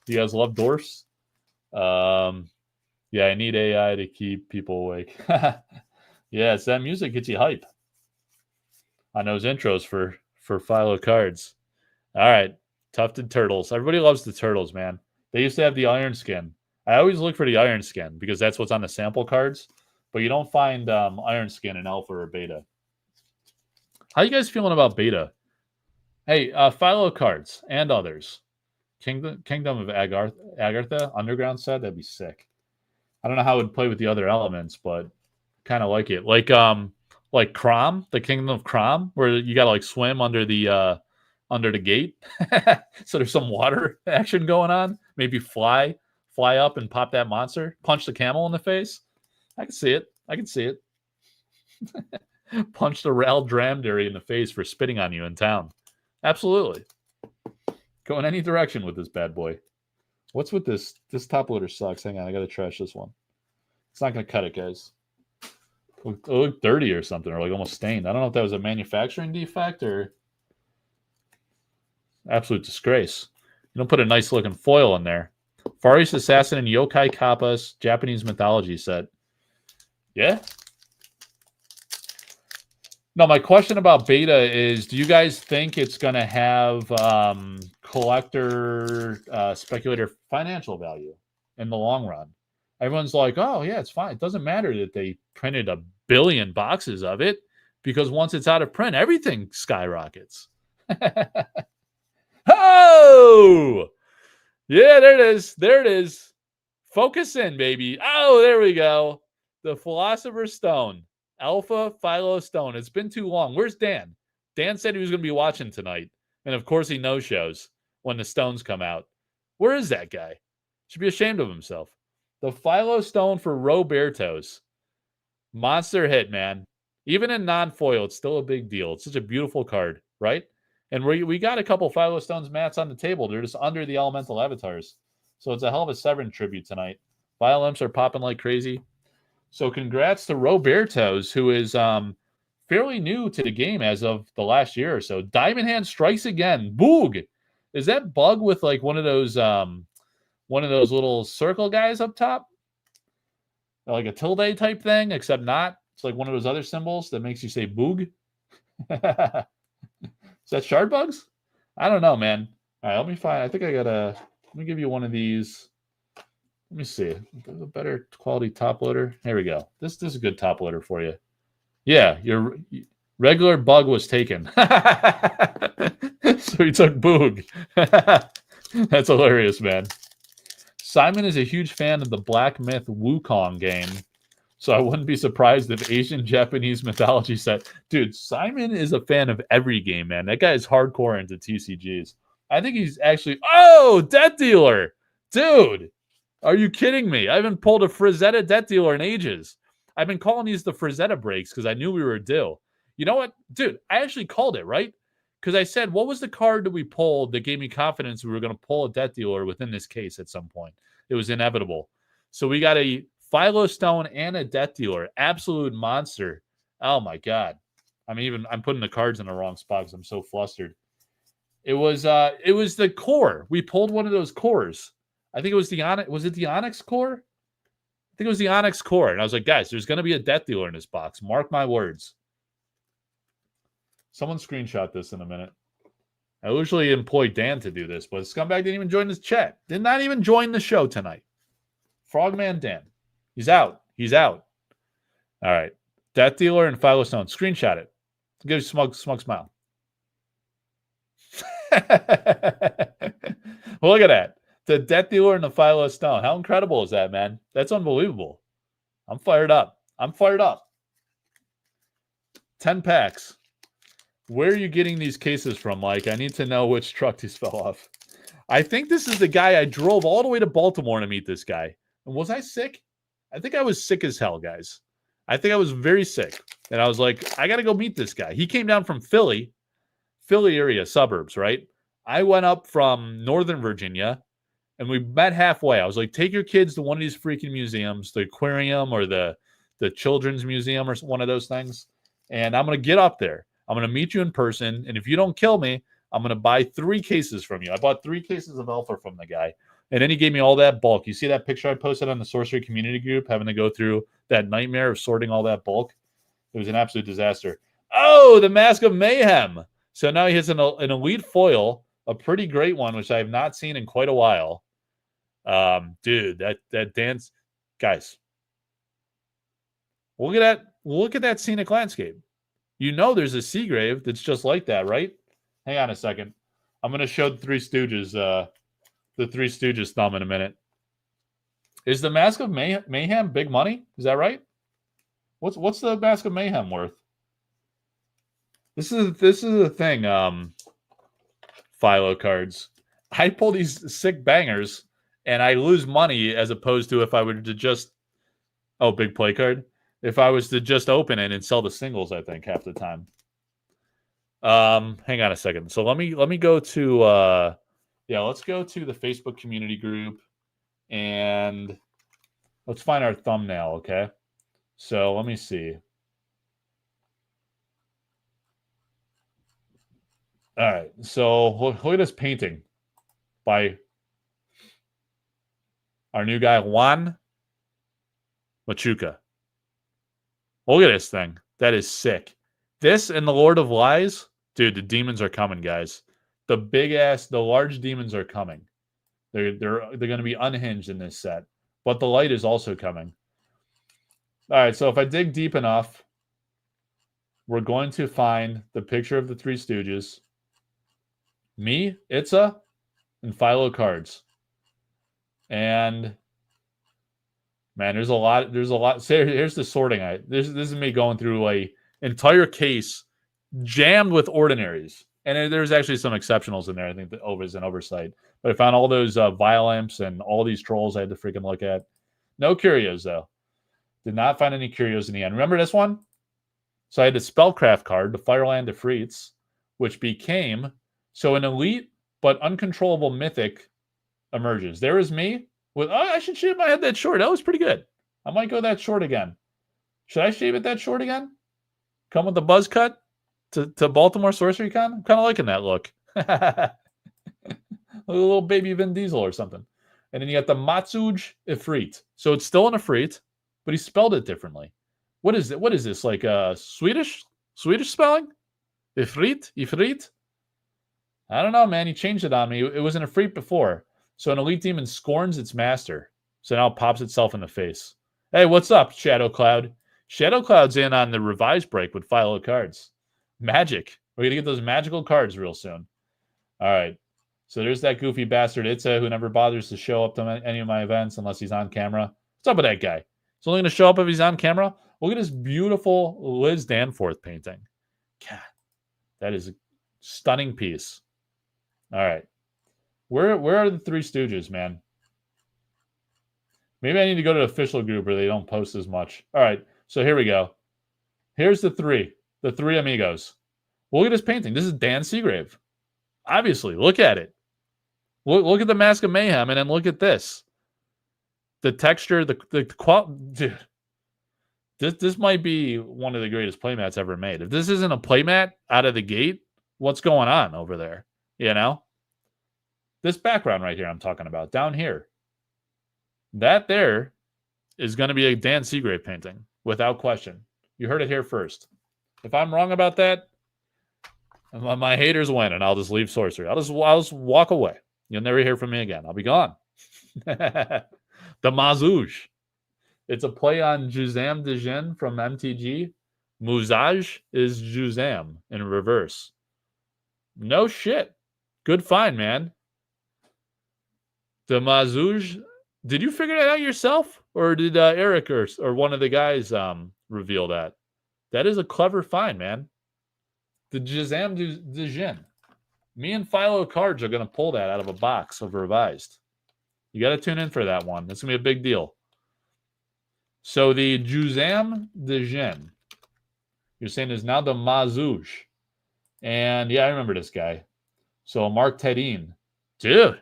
You guys love dwarfs? Yeah, I need AI to keep people awake. Yes, that music gets you hype on those intros for Philo cards. All right, Tufted Turtles. Everybody loves the turtles, man. They used to have the iron skin. I always look for the iron skin because that's what's on the sample cards, but you don't find iron skin in alpha or beta. How you guys feeling about beta? Hey, Philo cards and others. Kingdom of Agartha Underground set, that'd be sick. I don't know how it would play with the other elements, but kind of like it. Like Crom, the Kingdom of Crom, where you gotta like swim under the gate. So there's some water action going on. Maybe fly up and pop that monster, punch the camel in the face. I can see it. Punch the Ral Dramdary in the face for spitting on you in town. Absolutely. Go in any direction with this bad boy. What's with this? This top loader sucks. Hang on, I gotta trash this one. It's not gonna cut it, guys. It looked dirty or something, or like almost stained. I don't know if that was a manufacturing defect or absolute disgrace. You don't put a nice looking foil in there. Far East Assassin and Yokai Kappa's Japanese mythology set. Yeah. No, my question about beta is, do you guys think it's going to have collector, speculator financial value in the long run? Everyone's like, oh, yeah, it's fine. It doesn't matter that they printed 1 billion boxes of it because once it's out of print, everything skyrockets. Oh! Yeah, there it is. There it is. Focus in, baby. Oh, there we go. The Philosopher's Stone. Alpha Philo Stone. It's been too long. Where's Dan? Dan said he was going to be watching tonight. And of course he no-shows when the stones come out. Where is that guy? Should be ashamed of himself. The Philo Stone for Roberto's. Monster hit, man. Even in non-foil, it's still a big deal. It's such a beautiful card, right? And we got a couple Philo Stones mats on the table. They're just under the elemental avatars. So it's a hell of a Severin tribute tonight. Philo imps are popping like crazy. So congrats to Roberto's, who is fairly new to the game as of the last year or so. Diamond Hand strikes again. Boog! Is that Bug with like one of those little circle guys up top? Like a tilde type thing, except not. It's like one of those other symbols that makes you say boog. Is that shard bugs? I don't know, man. All right, let me find. I think I gotta. Let me give you one of these. Let me see. A better quality top loader. Here we go. This is a good top loader for you. Yeah, your regular Bug was taken. So he took boog. That's hilarious, man. Simon is a huge fan of the Black Myth Wukong game, so I wouldn't be surprised if Asian Japanese mythology set. Dude, Simon is a fan of every game, man. That guy is hardcore into TCGs. I think he's actually... Oh, Death Dealer! Dude! Are you kidding me? I haven't pulled a Frazetta Death Dealer in ages. I've been calling these the Frazetta breaks because I knew we were due. You know what? Dude, I actually called it, right? Because I said, what was the card that we pulled that gave me confidence we were going to pull a Death Dealer within this case at some point? It was inevitable. So we got a Philo Stone and a Death Dealer. Absolute monster. Oh, my God. I'm putting the cards in the wrong spot because I'm so flustered. It was the core. We pulled one of those cores. I think it was the Onyx. Was it the Onyx core? I think it was the Onyx core. And I was like, guys, there's going to be a Death Dealer in this box. Mark my words. Someone screenshot this in a minute. I usually employ Dan to do this, but Scumbag didn't even join this chat. Did not even join the show tonight. Frogman Dan. He's out. He's out. All right. Death Dealer and Philo Stone. Screenshot it. Give you a smug smile. Well, look at that. The Death Dealer and the Philo Stone. How incredible is that, man? That's unbelievable. I'm fired up. 10 packs. Where are you getting these cases from, Mike? I need to know which truck these fell off. I think this is the guy I drove all the way to Baltimore to meet this guy. And was I sick? I think I was sick as hell, guys. I think I was very sick. And I was like, I got to go meet this guy. He came down from Philly Philly area, suburbs, right? I went up from Northern Virginia and we met halfway. I was like, take your kids to one of these freaking museums, the aquarium or the children's museum or one of those things. And I'm going to get up there. I'm going to meet you in person. And if you don't kill me, I'm going to buy 3 cases from you. I bought 3 cases of alpha from the guy. And then he gave me all that bulk. You see that picture I posted on the sorcery community group, having to go through that nightmare of sorting all that bulk? It was an absolute disaster. Oh, the Mask of Mayhem. So now he has an elite foil, a pretty great one, which I have not seen in quite a while. Dude, that dance, guys. Look at that scenic landscape. You know there's a Seagrave that's just like that, right? Hang on a second. I'm going to show the Three Stooges thumb in a minute. Is the Mask of Mayhem big money? Is that right? What's the Mask of Mayhem worth? This is the thing, Philo cards. I pull these sick bangers and I lose money as opposed to if I were to just big play card. If I was to just open it and sell the singles, I think half the time. Hang on a second. So let me go to let's go to the Facebook community group and let's find our thumbnail, okay? So let me see. All right. So look at this painting by our new guy, Juan Machuca. Look at this thing. That is sick. This and the Lord of Lies. Dude, the demons are coming, guys. The large demons are coming. They're going to be unhinged in this set. But the light is also coming. All right, so if I dig deep enough, we're going to find the picture of the Three Stooges. Me, Itza, and Philo cards. And man, there's a lot. So here's the sorting. This is me going through a entire case jammed with ordinaries. And there's actually some exceptionals in there. I think that was an oversight. But I found all those Violamps and all these trolls I had to freaking look at. No curios, though. Did not find any curios in the end. Remember this one? So I had the Spellcraft card, the Fireland de Freets, which became... So an elite but uncontrollable mythic emerges. There is me with... I should shave my head that short. That was pretty good. I might go that short again. Should I shave it that short again? Come with the buzz cut to Baltimore Sorcery Con? I'm kind of liking that look. A little baby Vin Diesel or something. And then you got the Matsuj Ifrit. So it's still an Ifrit, but he spelled it differently. What is it? What is this? Like Swedish spelling? Ifrit? I don't know, man. He changed it on me. It was an Ifrit before. So an elite demon scorns its master. So now it pops itself in the face. Hey, what's up, Shadow Cloud? Shadow Cloud's in on the revised break with Philo cards. Magic. We're going to get those magical cards real soon. All right. So there's that goofy bastard Itza who never bothers to show up to any of my events unless he's on camera. What's up with that guy? He's only going to show up if he's on camera. Look at this beautiful Liz Danforth painting. God, that is a stunning piece. All right. Where are the Three Stooges, man? Maybe I need to go to the official group where they don't post as much. All right. So here we go. Here's the three amigos. Look at this painting. This is Dan Seagrave. Obviously, look at it. Look at the Mask of Mayhem, and then look at this. The texture, the quality. Dude, this might be one of the greatest playmats ever made. If this isn't a playmat out of the gate, what's going on over there? You know? This background right here I'm talking about, down here. That there is going to be a Dan Seagrave painting, without question. You heard it here first. If I'm wrong about that, my haters win, and I'll just leave sorcery. I'll just walk away. You'll never hear from me again. I'll be gone. The Mazouj. It's a play on Juzam de Jin from MTG. Muzaj is Juzam in reverse. No shit. Good find, man. The Mazouj. Did you figure that out yourself? Or did Eric or one of the guys reveal that? That is a clever find, man. The Juzam de Jin. Me and Philo Cards are going to pull that out of a box of revised. You got to tune in for that one. That's going to be a big deal. So the Juzam de Jin, you're saying is now the Mazouj. And yeah, I remember this guy. So Mark Tedin. Dude,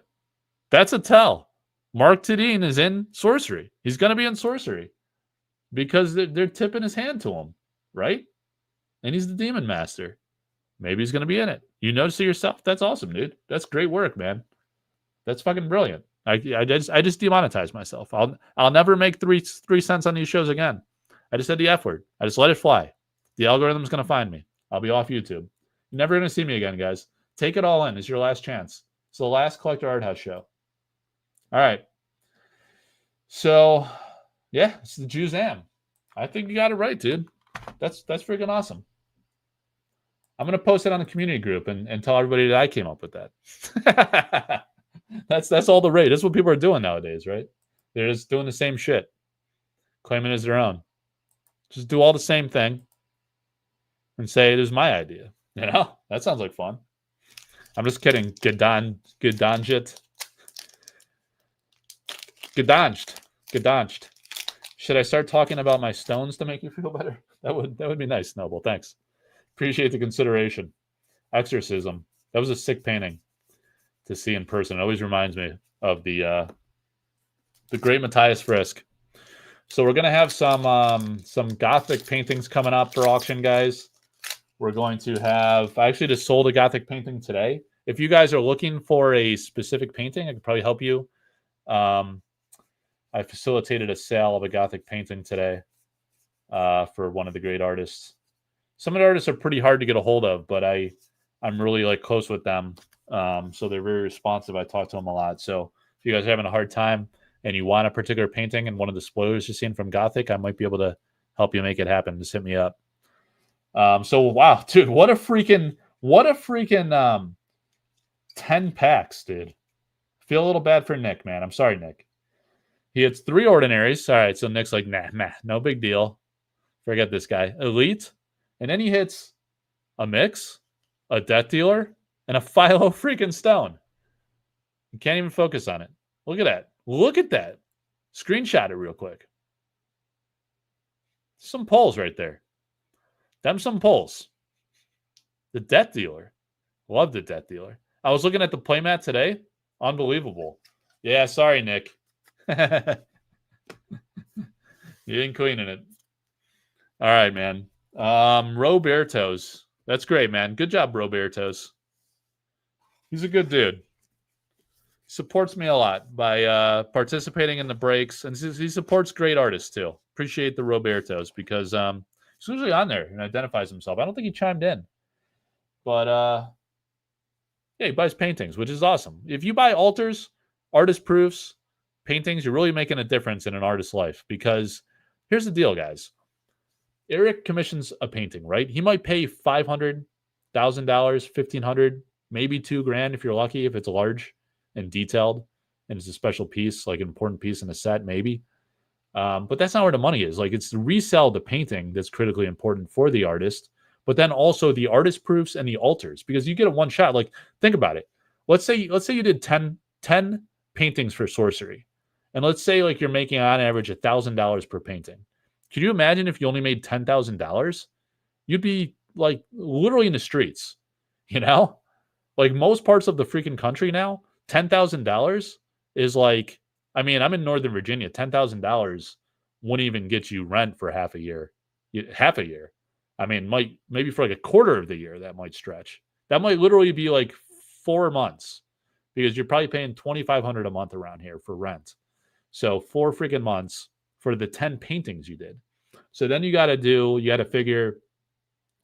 that's a tell. Mark Tedin is in sorcery. He's going to be in sorcery because they're tipping his hand to him, right? And he's the demon master. Maybe he's going to be in it. You notice it yourself? That's awesome, dude. That's great work, man. That's fucking brilliant. I just demonetized myself. I'll never make 3 cents on these shows again. I just said the F word. I just let it fly. The algorithm's going to find me. I'll be off YouTube. You're never going to see me again, guys. Take it all in. It's your last chance. It's the last Collector Art House show. All right. So, yeah, it's the Juzam. I think you got it right, dude. That's freaking awesome. I'm going to post it on the community group and tell everybody that I came up with that. That's all the rage. That's what people are doing nowadays, right? They're just doing the same shit, claiming it as their own. Just do all the same thing and say it is my idea. You know? That sounds like fun. I'm just kidding. Gedanged. Should I start talking about my stones to make you feel better? That would be nice, Noble. Thanks. Appreciate the consideration. Exorcism. That was a sick painting to see in person. It always reminds me of the great Matthias Frisk. So we're gonna have some Gothic paintings coming up for auction, guys. We're going to have. I actually just sold a Gothic painting today. If you guys are looking for a specific painting, I could probably help you. I facilitated a sale of a Gothic painting today for one of the great artists. Some of the artists are pretty hard to get a hold of, but I'm really like close with them. So they're very responsive. I talk to them a lot. So if you guys are having a hard time and you want a particular painting and one of the spoilers you've seen from Gothic, I might be able to help you make it happen. Just hit me up. So wow, dude, what a freaking 10 packs, dude. Feel a little bad for Nick, man. I'm sorry, Nick. He hits 3 ordinaries. All right, so Nick's like, nah, no big deal. Forget this guy. Elite. And then he hits a mix, a death dealer, and a Philo freaking stone. You can't even focus on it. Look at that. Look at that. Screenshot it real quick. Some pulls right there. Them some pulls. The death dealer. Love the death dealer. I was looking at the playmat today. Unbelievable. Yeah, sorry, Nick. You ain't cleaning it. All right, man. Roberto's. That's great, man. Good job, Roberto's. He's a good dude. He supports me a lot by participating in the breaks, and he supports great artists too. Appreciate the Roberto's because he's usually on there and identifies himself. I don't think he chimed in, but yeah, he buys paintings, which is awesome. If you buy altars, artist proofs, paintings, you're really making a difference in an artist's life. Because here's the deal, guys. Eric commissions a painting, right? He might pay $500,000, $1,500, maybe $2,000 if you're lucky, if it's large and detailed and it's a special piece, like an important piece in a set, maybe. But that's not where the money is. Like, it's to resell the painting that's critically important for the artist, but then also the artist proofs and the altars, because you get a one shot. Like, think about it. Let's say you did 10 paintings for sorcery. And let's say like you're making on average $1,000 per painting. Could you imagine if you only made $10,000? You'd be like literally in the streets, you know? Like most parts of the freaking country now, $10,000 is like, I mean, I'm in Northern Virginia. $10,000 wouldn't even get you rent for half a year. Half a year. I mean, maybe for like a quarter of the year, that might stretch. That might literally be like 4 months because you're probably paying $2,500 a month around here for rent. So 4 freaking months for the 10 paintings you did. So then you got to figure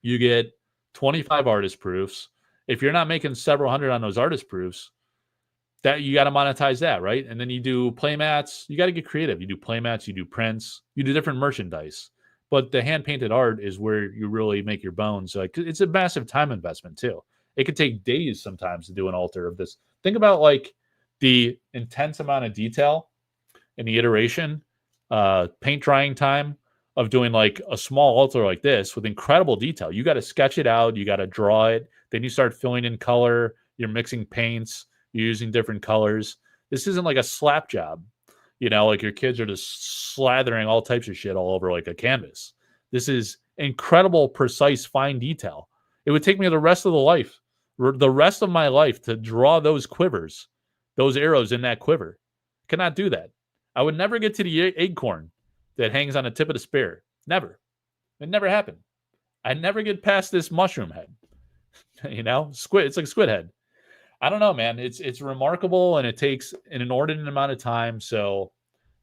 you get 25 artist proofs. If you're not making several hundred on those artist proofs, that you got to monetize that, right? And then you do playmats. You got to get creative. You do playmats, you do prints, you do different merchandise. But the hand-painted art is where you really make your bones. Like, it's a massive time investment too. It could take days sometimes to do an altar of this. Think about like the intense amount of detail and the iteration, paint drying time of doing like a small altar like this with incredible detail. You got to sketch it out. You got to draw it. Then you start filling in color. You're mixing paints. You're using different colors. This isn't like a slap job. You know, like your kids are just slathering all types of shit all over like a canvas. This is incredible, precise, fine detail. It would take me the rest of my life to draw those quivers, those arrows in that quiver. I cannot do that. I would never get to the acorn that hangs on the tip of the spear. Never. It never happened. I never get past this mushroom head. Squid. It's like squid head. I don't know, man. It's remarkable, and it takes an inordinate amount of time. So,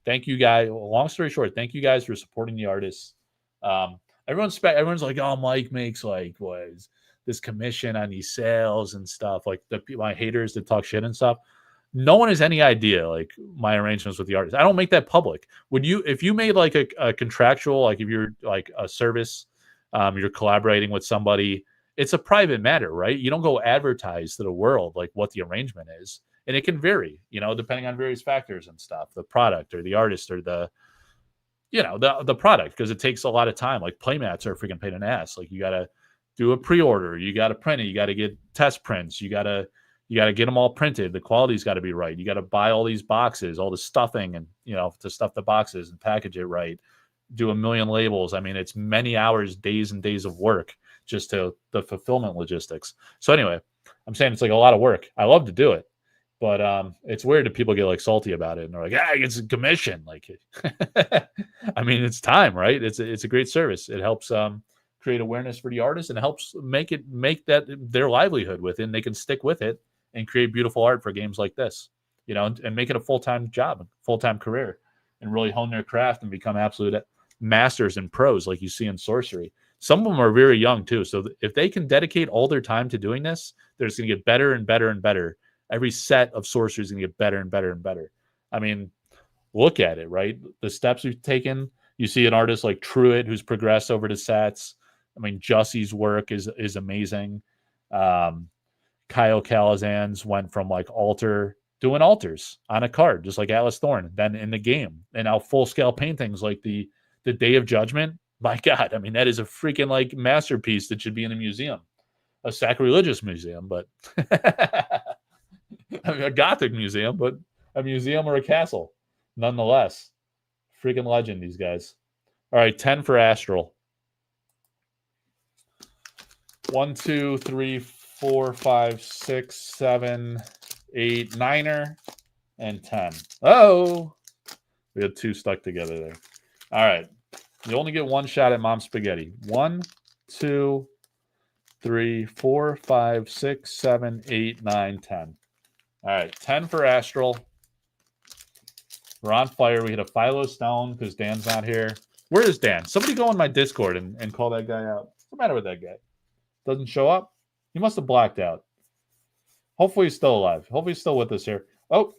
thank you guys. Long story short, thank you guys for supporting the artists. Everyone's like, oh, Mike makes like was this commission on these sales and stuff. Like my haters that talk shit and stuff. No one has any idea like my arrangements with the artist. I don't make that public. If you made like a contractual, like if you're like a service, you're collaborating with somebody, it's a private matter, right? You don't go advertise to the world like what the arrangement is. And it can vary, depending on various factors and stuff, the product or the artist or the product, because it takes a lot of time. Like playmats are a freaking pain in the ass. Like you got to do a pre-order, you got to print it, you got to get test prints, you got to get them all printed. The quality's got to be right. You got to buy all these boxes, all the stuffing, and to stuff the boxes and package it right. Do a million labels. I mean, it's many hours, days and days of work just to the fulfillment logistics. So anyway, I'm saying it's like a lot of work. I love to do it, but it's weird that people get like salty about it and they're like, it's a commission. Like, I mean, it's time, right? It's a great service. It helps create awareness for the artist, and it helps make that their livelihood with it, and they can stick with it and create beautiful art for games like this, and make it a full-time job, full-time career, and really hone their craft and become absolute masters and pros like you see in sorcery. Some of them are very young too. So if they can dedicate all their time to doing this, they're just going to get better and better and better. Every set of sorcery is going to get better and better and better. I mean, look at it, right? The steps we've taken. You see an artist like Truitt who's progressed over the sets. I mean, Jussie's work is amazing. Kyle Calazans went from like doing altars on a card, just like Alice Thorne, then in the game, and now full-scale paintings like the Day of Judgment. My God, I mean, that is a freaking like masterpiece that should be in a museum, a sacrilegious museum, but a Gothic museum, but a museum or a castle, nonetheless. Freaking legend, these guys. All right, 10 for Astral. 1, 2, 3, 4, 5, 6, 7, 8, 9er, and 10. Oh, we had 2 stuck together there. All right. You only get one shot at Mom Spaghetti. 1, 2, 3, 4, 5, 6, 7, 8, 9, 10. All right. 10 for Astral. We're on fire. We hit a Philo Stone because Dan's not here. Where is Dan? Somebody go on my Discord and call that guy out. What's the matter with that guy? Doesn't show up? He must have blacked out. Hopefully he's still alive. Hopefully he's still with us here. Oh,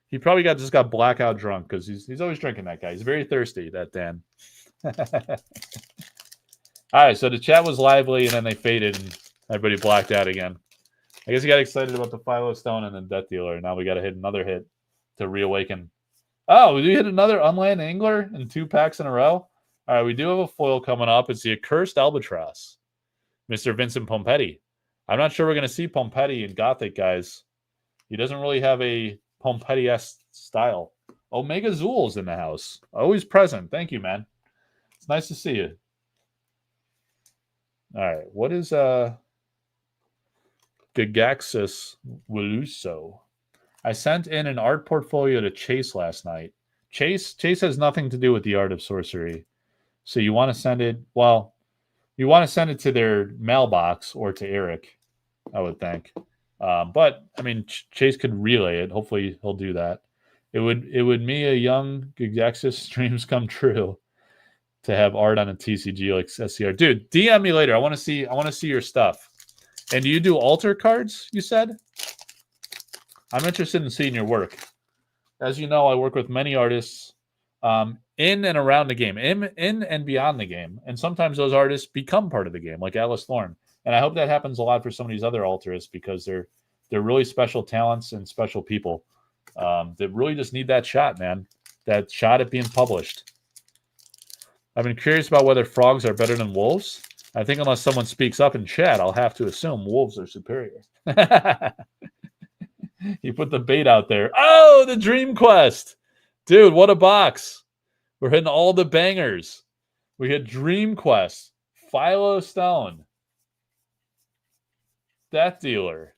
he probably just got blackout drunk because he's always drinking, that guy. He's very thirsty, that Dan. All right, so the chat was lively, and then they faded, and everybody blacked out again. I guess he got excited about the Philo Stone and the Death Dealer, and now we got to hit another hit to reawaken. Oh, we hit another Unland Angler in 2 packs in a row? All right, we do have a foil coming up. It's the Accursed Albatross, Mr. Vincent Pompetti. I'm not sure we're going to see Pompetti in Gothic, guys. He doesn't really have a Pompetti-esque style. Omega Zool's in the house. Always present. Thank you, man. It's nice to see you. All right. What is Gagaxis Wiluso? I sent in an art portfolio to Chase last night. Chase has nothing to do with the art of sorcery. So you want to send it, well, you want to send it to their mailbox or to Eric, I would think. But I mean, Chase could relay it. Hopefully he'll do that. It would me a young Gagaxis dreams come true to have art on a TCG like SCR. Dude, DM me later. I want to see your stuff. And do you do altar cards, you said? I'm interested in seeing your work. As you know, I work with many artists in and around the game, in and beyond the game. And sometimes those artists become part of the game, like Alice Thorne. And I hope that happens a lot for some of these other altarists because they're really special talents and special people that really just need that shot, man. That shot at being published. I've been curious about whether frogs are better than wolves. I think unless someone speaks up in chat, I'll have to assume wolves are superior. You put the bait out there. Oh, the Dream Quest. Dude, what a box. We're hitting all the bangers. We hit Dream Quest, Philo Stone, Death Dealer.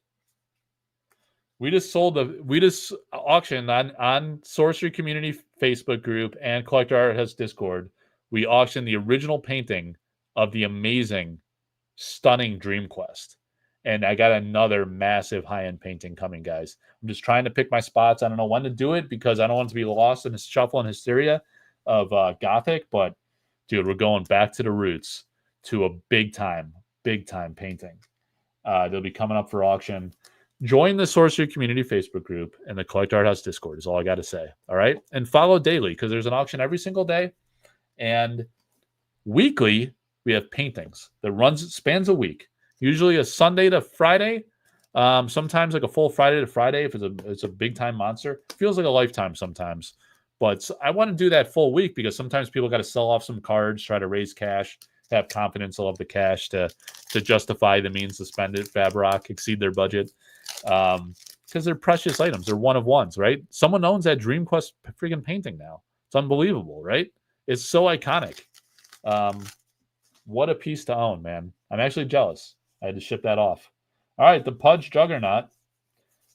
We just auctioned on Sorcery Community Facebook group and Collector Arthouse Discord. We auctioned the original painting of the amazing, stunning Dream Quest. And I got another massive high-end painting coming, guys. I'm just trying to pick my spots. I don't know when to do it because I don't want to be lost in the shuffle and hysteria of Gothic. But, dude, we're going back to the roots to a big-time painting. They'll be coming up for auction. Join the Sorcery Community Facebook group and the Collect Art House Discord is all I got to say. All right? And follow daily because there's an auction every single day. And weekly, we have paintings that spans a week. Usually a Sunday to Friday. Sometimes like a full Friday to Friday if it's a big time monster. Feels like a lifetime sometimes. But I want to do that full week because sometimes people got to sell off some cards, try to raise cash, have confidence they'll have the cash to justify the means to spend it, Fabrock, exceed their budget. Because they're precious items. They're one of ones, right? Someone owns that Dream Quest freaking painting now. It's unbelievable, right? It's so iconic. What a piece to own, man. I'm actually jealous. I had to ship that off. All right, the Pudge Juggernaut.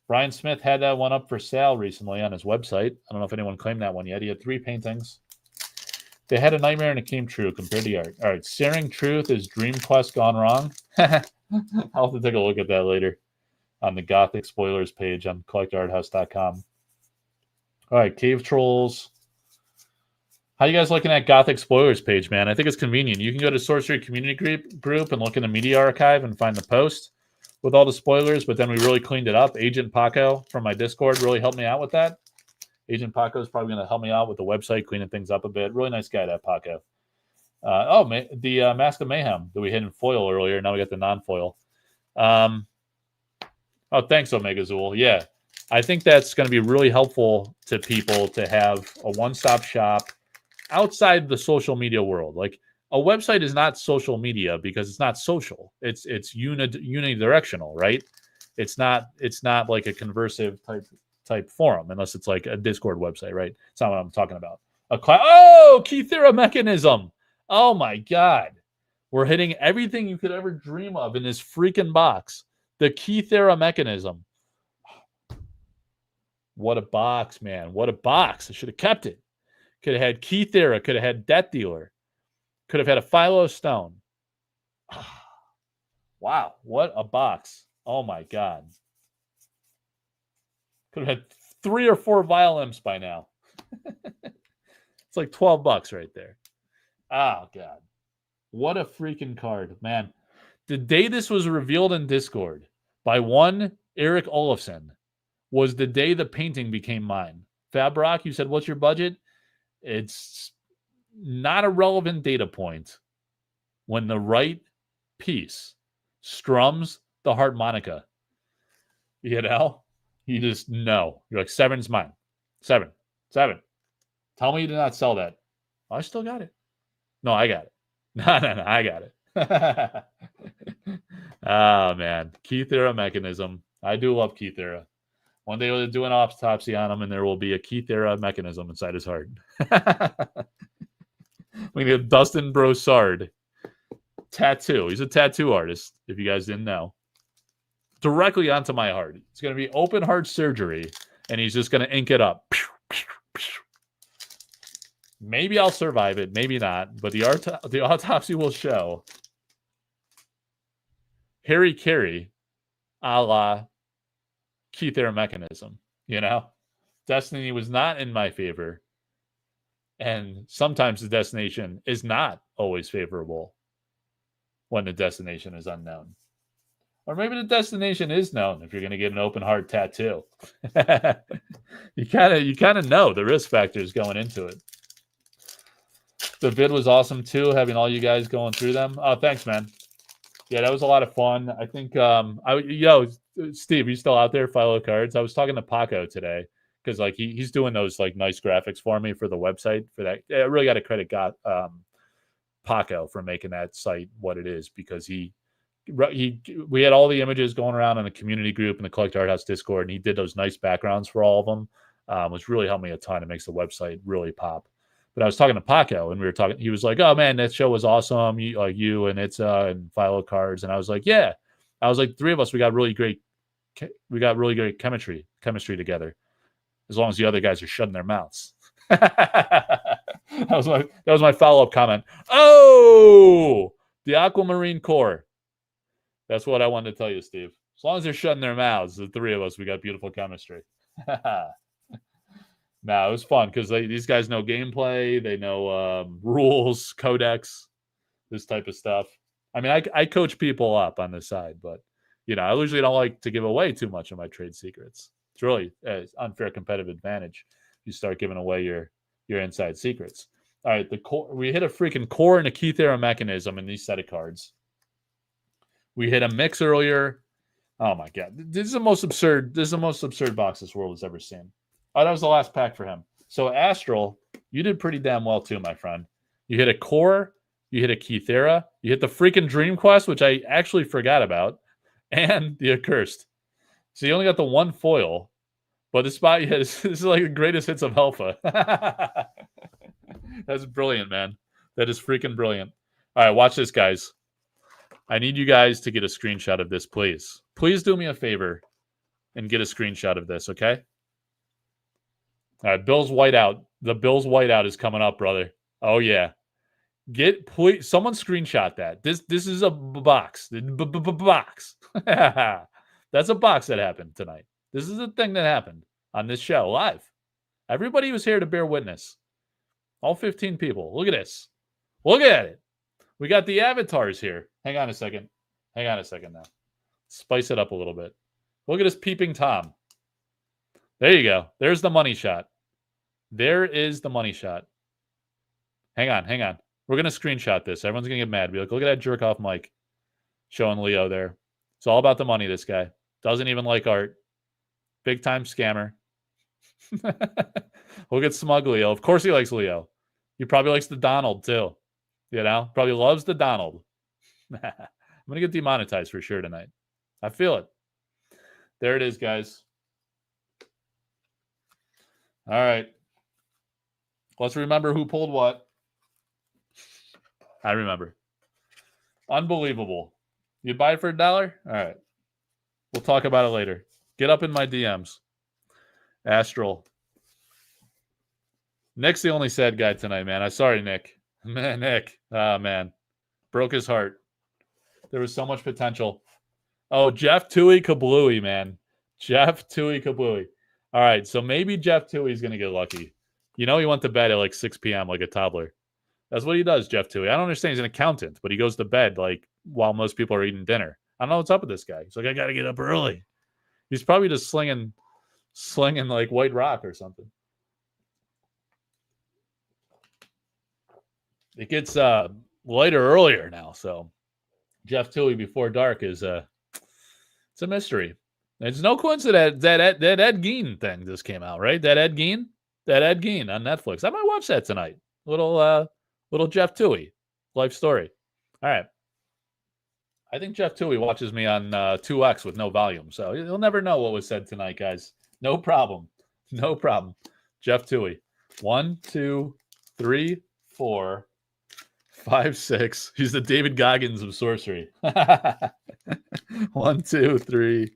Brian Smith had that one up for sale recently on his website. I don't know if anyone claimed that one yet. He had 3 paintings. They had a nightmare and it came true compared to the art. All right, Searing Truth is Dream Quest gone wrong. I'll have to take a look at that later on the Gothic spoilers page on collectarthouse.com. All right, Cave Trolls. How you guys looking at Gothic spoilers page, man? I think it's convenient. You can go to Sorcery Community group and look in the media archive and find the post with all the spoilers, but then we really cleaned it up. Agent Paco from my Discord really helped me out with that. Agent Paco is probably going to help me out with the website, cleaning things up a bit. Really nice guy, that Paco. The Mask of Mayhem that we hit in foil earlier. Now we got the non-foil. Thanks, Omega Zool. Yeah, I think that's going to be really helpful to people to have a one-stop shop outside the social media world. Like, a website is not social media because it's not social. It's unidirectional, right? It's not like a conversive type forum unless it's like a Discord website, right? It's not what I'm talking about. Kythera mechanism. Oh my God. We're hitting everything you could ever dream of in this freaking box. The Kythera mechanism. What a box, man. What a box. I should have kept it. Could have had Kythera. Could have had Death Dealer. Could have had a Philo Stone. Wow. What a box. Oh my God. Could have had 3 or 4 Vile Imps by now. It's like $12 right there. Oh God. What a freaking card, man. The day this was revealed in Discord by one Eric Olafson was the day the painting became mine. Fabrock, you said, what's your budget? It's not a relevant data point when the right piece strums the harmonica. You know? You just know. You're like, 7's mine. 7. Tell me you did not sell that. I still got it. No, I got it. No, I got it. Oh, man. Kythera mechanism. I do love Kythera. One day we'll do an autopsy on him, and there will be a Kythera mechanism inside his heart. We need Dustin Brossard tattoo. He's a tattoo artist, if you guys didn't know. Directly onto my heart. It's going to be open heart surgery, and he's just going to ink it up. Maybe I'll survive it, maybe not, but the autopsy will show. Harry Carey, a la Kythera mechanism, you know? Destiny was not in my favor, and sometimes the destination is not always favorable when the destination is unknown. Or maybe the destination is known if you're going to get an open heart tattoo. You kind of know the risk factors going into it. The vid was awesome too, having all you guys going through them. Oh, thanks, man. Yeah, that was a lot of fun. I think, Steve, you still out there, Philo Cards? I was talking to Paco today because like he's doing those like nice graphics for me for the website for that. I really got to credit Paco for making that site what it is because we had all the images going around in the community group in the Collect Art House Discord, and he did those nice backgrounds for all of them, which really helped me a ton. It makes the website really pop. But I was talking to Paco, and we were talking. He was like, "Oh man, that show was awesome. You and Itza and Philo Cards," and I was like, "Yeah." I was like, 3 of us, we got really great chemistry together. As long as the other guys are shutting their mouths. that was my follow-up comment. Oh, the Aquamarine Corps. That's what I wanted to tell you, Steve. As long as they're shutting their mouths, the 3 of us, we got beautiful chemistry. No, it was fun because these guys know gameplay. They know rules, codex, this type of stuff. I mean, I coach people up on this side, but, I usually don't like to give away too much of my trade secrets. It's really unfair competitive advantage. You start giving away your inside secrets. All right, we hit a freaking core and a Keith era mechanism in these set of cards. We hit a mix earlier. Oh my god, this is the most absurd. This is the most absurd box this world has ever seen. Oh, that was the last pack for him. So Astral, you did pretty damn well too, my friend. You hit a core, you hit a Keith era, you hit the freaking Dream Quest, which I actually forgot about, and the Accursed. So you only got the one foil, but this is like the greatest hits of Alpha. That's brilliant, man. That is freaking brilliant. All right, watch this, guys. I need you guys to get a screenshot of this, please. Please do me a favor and get a screenshot of this, okay? All right, Bills Whiteout. The Bills Whiteout is coming up, brother. Oh, yeah. Please, someone screenshot that. This is a box. Box. That's a box that happened tonight. This is a thing that happened on this show live. Everybody was here to bear witness. All 15 people. Look at this. Look at it. We got the avatars here. Hang on a second. Hang on a second now. Spice it up a little bit. Look at this peeping Tom. There you go. There's the money shot. There is the money shot. Hang on. Hang on. We're going to screenshot this. Everyone's going to get mad. Be like, look at that jerk off Mike showing Leo there. It's all about the money, this guy. Doesn't even like art. Big time scammer. Look at smug Leo. Of course he likes Leo. He probably likes the Donald too. Probably loves the Donald. I'm going to get demonetized for sure tonight. I feel it. There it is, guys. All right. Let's remember who pulled what. I remember. Unbelievable. You buy it for $1? All right. We'll talk about it later. Get up in my DMs. Astral. Nick's the only sad guy tonight, man. I'm sorry, Nick. Man, Nick. Ah, man. Broke his heart. There was so much potential. Oh, Jeff Toohey Kablooey, man. Jeff Toohey Kablooey. All right, so maybe Jeff Toohey's going to get lucky. He went to bed at like 6 p.m. like a toddler. That's what he does, Jeff Toohey. I don't understand. He's an accountant, but he goes to bed like while most people are eating dinner. I don't know what's up with this guy. He's like, I got to get up early. He's probably just slinging like White Rock or something. It gets lighter earlier now, so Jeff Toohey before dark is it's a mystery. It's no coincidence that Ed Gein thing just came out, right? That Ed Gein on Netflix. I might watch that tonight. Little Jeff Toohey life story. All right. I think Jeff Toohey watches me on 2X with no volume, so you'll never know what was said tonight, guys. No problem. No problem. Jeff Toohey. 1, 2, 3, 4, 5, 6. He's the David Goggins of sorcery. 1, 2, 3.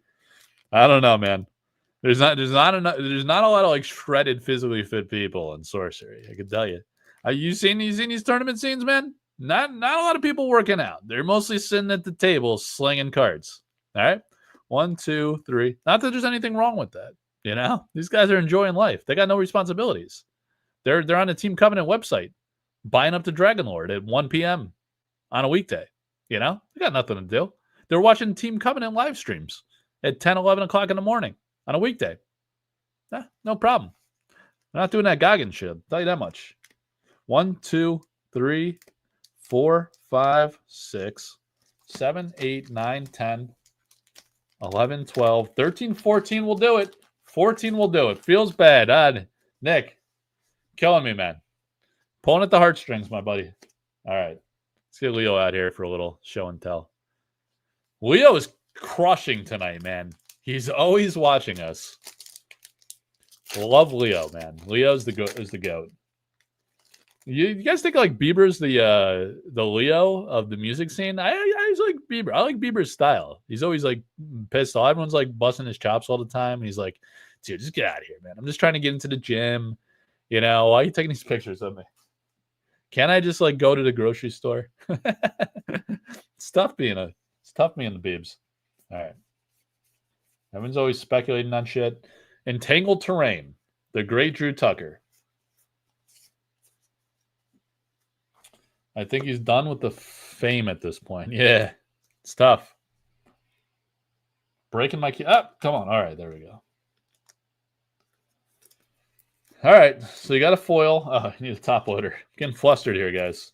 I don't know, man. There's not a lot of like shredded, physically fit people in sorcery. I can tell you. You seen these tournament scenes, man? Not a lot of people working out. They're mostly sitting at the table slinging cards. All right, 1, 2, 3. Not that there's anything wrong with that. These guys are enjoying life. They got no responsibilities. They're on the Team Covenant website, buying up the Dragon Lord at 1 p.m. on a weekday. They got nothing to do. They're watching Team Covenant live streams at 10, 11 o'clock in the morning on a weekday. No problem. They're not doing that Goggins shit. I'll tell you that much. 1, 2, 3, 4, 5, 6, 7, 8, 9, 10, 11, 12, 13, 14 will do it. 14 will do it. Feels bad. Nick, killing me, man. Pulling at the heartstrings, my buddy. All right. Let's get Leo out here for a little show and tell. Leo is crushing tonight, man. He's always watching us. Love Leo, man. Leo's the goat. You guys think like Bieber's the Leo of the music scene? I just like Bieber. I like Bieber's style. He's always like pissed off. Everyone's like busting his chops all the time. And he's like, dude, just get out of here, man. I'm just trying to get into the gym. You know, why are you taking these pictures of me? Can't I just like go to the grocery store? It's tough being the Biebs. All right. Everyone's always speculating on shit. Entangled Terrain, the great Drew Tucker. I think he's done with the fame at this point. Yeah, it's tough. Breaking my key. Oh, come on. All right, there we go. All right, so you got a foil. Oh, I need a top loader. Getting flustered here, guys.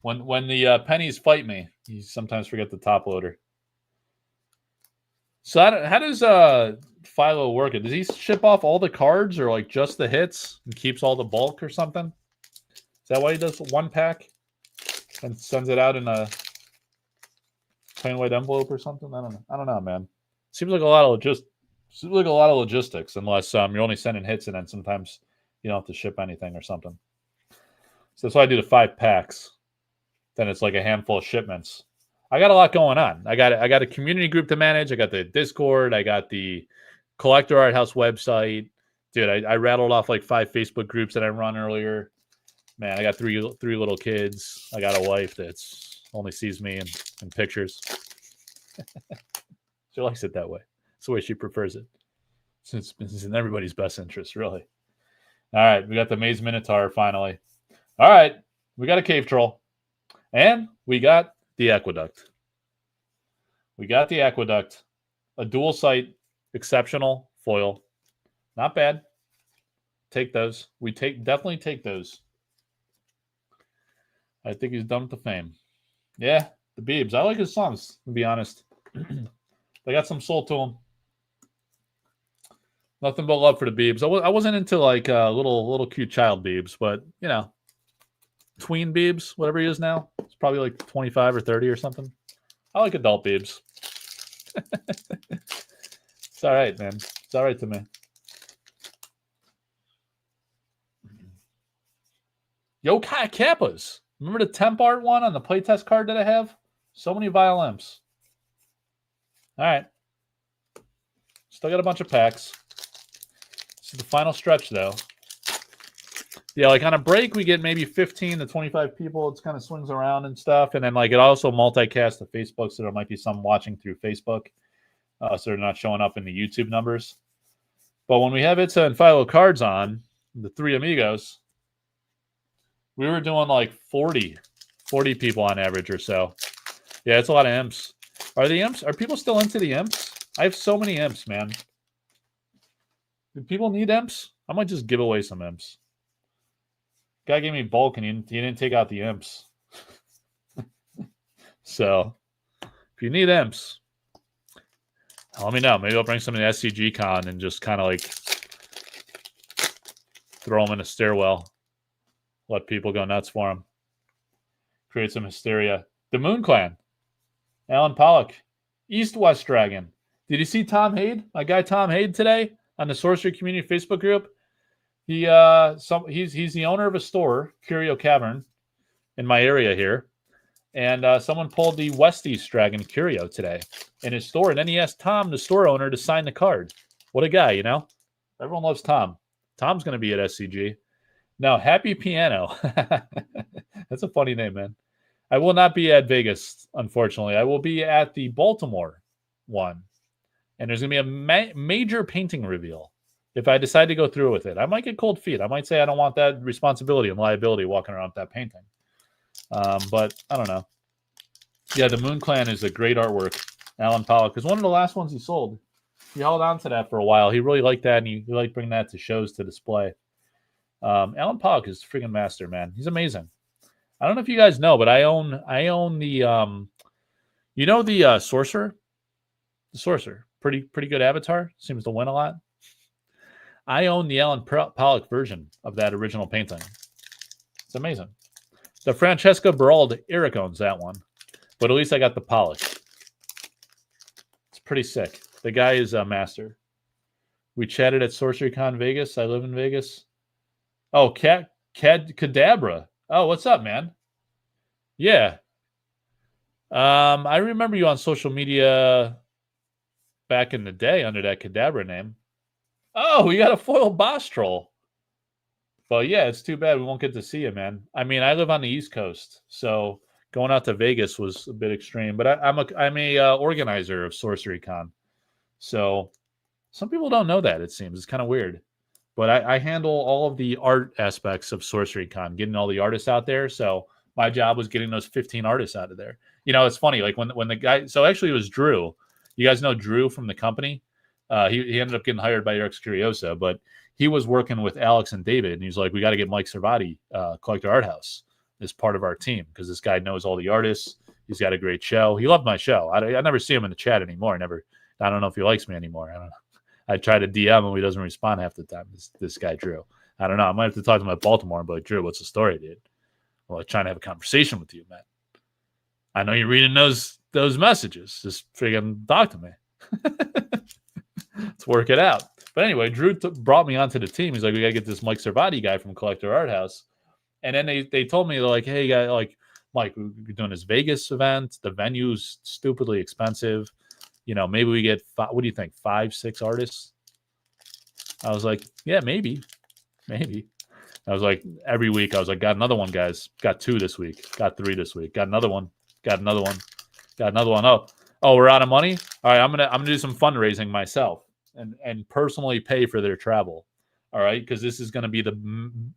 When the pennies fight me, you sometimes forget the top loader. So how does Philo work it? Does he ship off all the cards or like just the hits and keeps all the bulk or something? Is that why he does one pack and sends it out in a plain white envelope or something? I don't know, man. Seems like a lot of logistics, unless you're only sending hits and then sometimes you don't have to ship anything or something. So that's why I do the 5 packs. Then it's like a handful of shipments. I got a lot going on. I got a community group to manage. I got the Discord. I got the Collector Arthouse website. Dude, I rattled off like 5 Facebook groups that I run earlier. Man, I got three little kids. I got a wife that's only sees me in pictures. She likes it that way. It's the way she prefers it. It's in everybody's best interest, really. All right, we got the Maze Minotaur finally. All right, we got a Cave Troll. And we got the Aqueduct. A dual site, exceptional foil. Not bad. Take those. Definitely take those. I think he's done with the fame. Yeah, the Biebs. I like his songs, to be honest. They got some soul to them. Nothing but love for the Biebs. I wasn't into like little cute child Biebs, but you know, tween Biebs, whatever he is now. It's probably like 25 or 30 or something. I like adult Biebs. It's all right, man. It's all right to me. Yokai Kappas. Remember the temp art one on the playtest card that I have? So many vial imps. All right. Still got a bunch of packs. This is the final stretch, though. Yeah, like on a break, we get maybe 15 to 25 people. It kind of swings around and stuff. And then like it also multicasts to Facebook, so there might be some watching through Facebook. So they're not showing up in the YouTube numbers. But when we have Itza and Philo cards on, the 3 amigos, we were doing like 40 people on average or so. Yeah, it's a lot of imps. Are people still into the imps? I have so many imps, man. Do people need imps? I might just give away some imps. Guy gave me bulk and he didn't take out the imps. So, if you need imps, let me know. Maybe I'll bring some to the SCG Con and just kind of like throw them in a stairwell. Let people go nuts for them. Create some hysteria. The Moon Clan. Alan Pollock. East-West Dragon. Did you see Tom Hade? My guy Tom Hade today on the Sorcery Community Facebook group? He's the owner of a store, Curio Cavern, in my area here. And someone pulled the West-East Dragon Curio today in his store. And then he asked Tom, the store owner, to sign the card. What a guy, you know? Everyone loves Tom. Tom's going to be at SCG. Now, Happy Piano. That's a funny name, man. I will not be at Vegas, unfortunately. I will be at the Baltimore one. And there's going to be a major painting reveal if I decide to go through with it. I might get cold feet. I might say I don't want that responsibility and liability walking around with that painting. But I don't know. Yeah, the Moon Clan is a great artwork. Alan Pollock is one of the last ones he sold. He held on to that for a while. He really liked that, and he liked bringing that to shows to display. Alan Pollock is a freaking master, man. He's amazing. I don't know if you guys know, but I own the the Sorcerer? The Sorcerer. Pretty good avatar. Seems to win a lot. I own the Alan Pollock version of that original painting. It's amazing. The Francesca Beraldi, Eric owns that one. But at least I got the Pollock. It's pretty sick. The guy is a master. We chatted at SorceryCon Vegas. I live in Vegas. Oh, Cadabra. Oh, what's up, man? Yeah. I remember you on social media back in the day under that Cadabra name. Oh, we got a foil boss troll. But yeah, it's too bad we won't get to see you, man. I mean, I live on the East Coast, so going out to Vegas was a bit extreme. But I'm a organizer of Sorcery Con, so some people don't know that. It seems it's kind of weird. But I handle all of the art aspects of Sorcery Con, getting all the artists out there. So my job was getting those 15 artists out of there. You know, it's funny, like when the guy. So actually, it was Drew. You guys know Drew from the company. He ended up getting hired by Eric's Curiosa, but he was working with Alex and David, and he's like, "We got to get Mike Servati, Collector Arthouse, as part of our team because this guy knows all the artists. He's got a great show. He loved my show. I never see him in the chat anymore. I don't know if he likes me anymore. I don't know. I try to DM him, he doesn't respond half the time. This guy Drew. I don't know. I might have to talk to him at Baltimore and be like, Drew, what's the story, dude? Well, I'm trying to have a conversation with you, man. I know you're reading those messages. Just freaking talk to me. Let's work it out. But anyway, Drew brought me onto the team. He's like, we got to get this Mike Servati guy from Collector Arthouse. And then they told me, they're like, hey, guy, like, Mike, we're doing this Vegas event. The venue's stupidly expensive. You know, maybe we get, what do you think, 5, 6 artists? I was like, yeah, maybe. I was like, every week, I was like, got another one, guys. Got 2 this week. Got 3 this week. Got another one. Got another one. Oh, we're out of money? All right, I'm gonna do some fundraising myself and personally pay for their travel. All right, because this is going to be the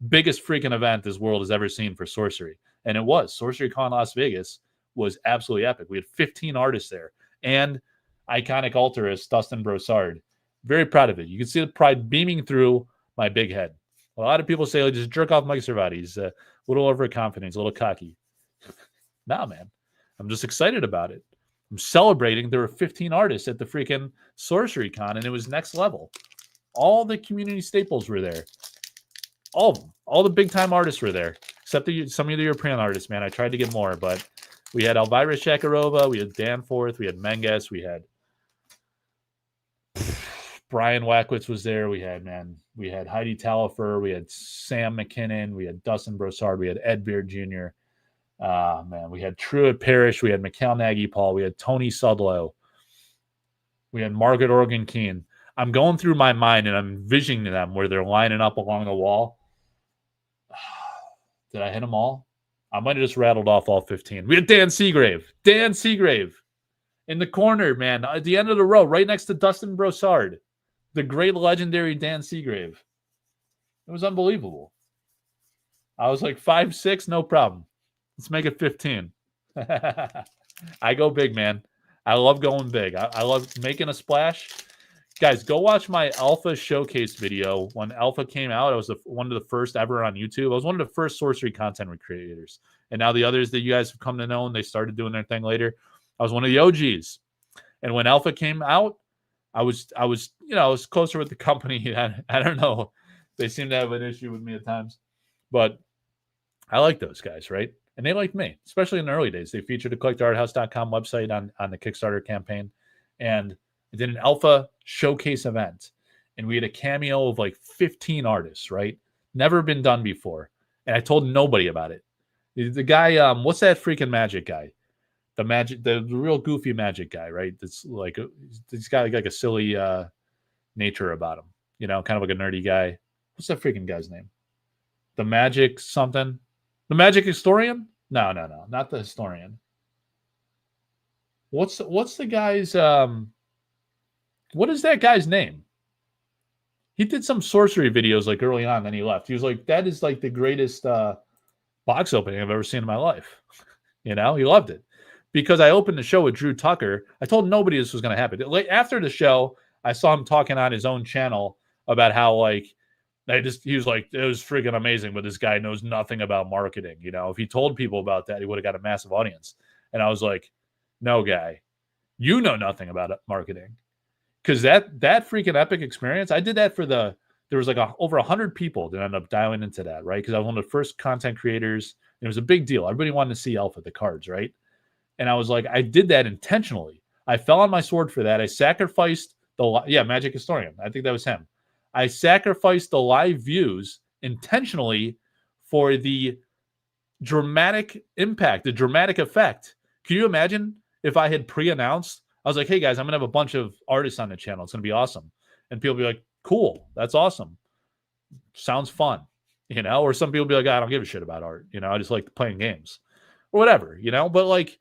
biggest freaking event this world has ever seen for sorcery. And it was. SorceryCon Las Vegas was absolutely epic. We had 15 artists there. And iconic altarist Dustin Brossard. Very proud of it. You can see the pride beaming through my big head. A lot of people say, like, just jerk off Mike Servati. He's a little overconfident, a little cocky. Nah, man. I'm just excited about it. I'm celebrating. There were 15 artists at the freaking Sorcery Con, and it was next level. All the community staples were there. All of them. All the big-time artists were there, except some of the European artists, man. I tried to get more, but we had Elvira Shakarova, we had Danforth, we had Menges, we had Brian Wackwitz was there. We had Heidi Talifer, we had Sam McKinnon, we had Dustin Brossard, we had Ed Beard Jr., we had Truett Parrish, we had Mikhail Nagy-Paul, we had Tony Sudlow, we had Margaret Organ Keene. I'm going through my mind and I'm envisioning them where they're lining up along the wall. Did I hit them all? I might have just rattled off all 15. We had Dan Seagrave in the corner, man, at the end of the row, right next to Dustin Brossard, the great legendary Dan Seagrave. It was unbelievable. I was like 5'6", no problem. Let's make it 15. I go big, man. I love going big. I love making a splash. Guys, go watch my Alpha showcase video. When Alpha came out, I was one of the first ever on YouTube. I was one of the first sorcery content creators. And now the others that you guys have come to know, and they started doing their thing later, I was one of the OGs. And when Alpha came out, I was closer with the company. I don't know. They seem to have an issue with me at times. But I like those guys, right? And they liked me, especially in the early days. They featured the collectorarthouse.com website on the Kickstarter campaign. And I did an Alpha showcase event. And we had a cameo of like 15 artists, right? Never been done before. And I told nobody about it. The guy, what's that freaking magic guy? The real goofy magic guy, right? That's like, he's got like a silly nature about him. You know, kind of like a nerdy guy. What's that freaking guy's name? The magic something? The magic historian? No, not the historian. What's the guy's what is that guy's name? He did some sorcery videos like early on, then he left. He was like, that is like the greatest box opening I've ever seen in my life. You know, he loved it. Because I opened the show with Drew Tucker. I told nobody this was going to happen. Like, after the show, I saw him talking on his own channel about how, like, he was like, it was freaking amazing, but this guy knows nothing about marketing. You know, if he told people about that, he would have got a massive audience. And I was like, no, guy, you know nothing about marketing. Because that freaking epic experience, I did that there was like over 100 people that ended up dialing into that, right? Because I was one of the first content creators. And it was a big deal. Everybody wanted to see Alpha, the cards, right? And I was like, I did that intentionally. I fell on my sword for that. I sacrificed Magic Historian. I think that was him. I sacrificed the live views intentionally for the dramatic impact, the dramatic effect. Can you imagine if I had pre-announced, I was like, hey guys, I'm gonna have a bunch of artists on the channel. It's gonna be awesome. And people be like, cool, that's awesome. Sounds fun, or some people be like, I don't give a shit about art. I just like playing games or whatever, but like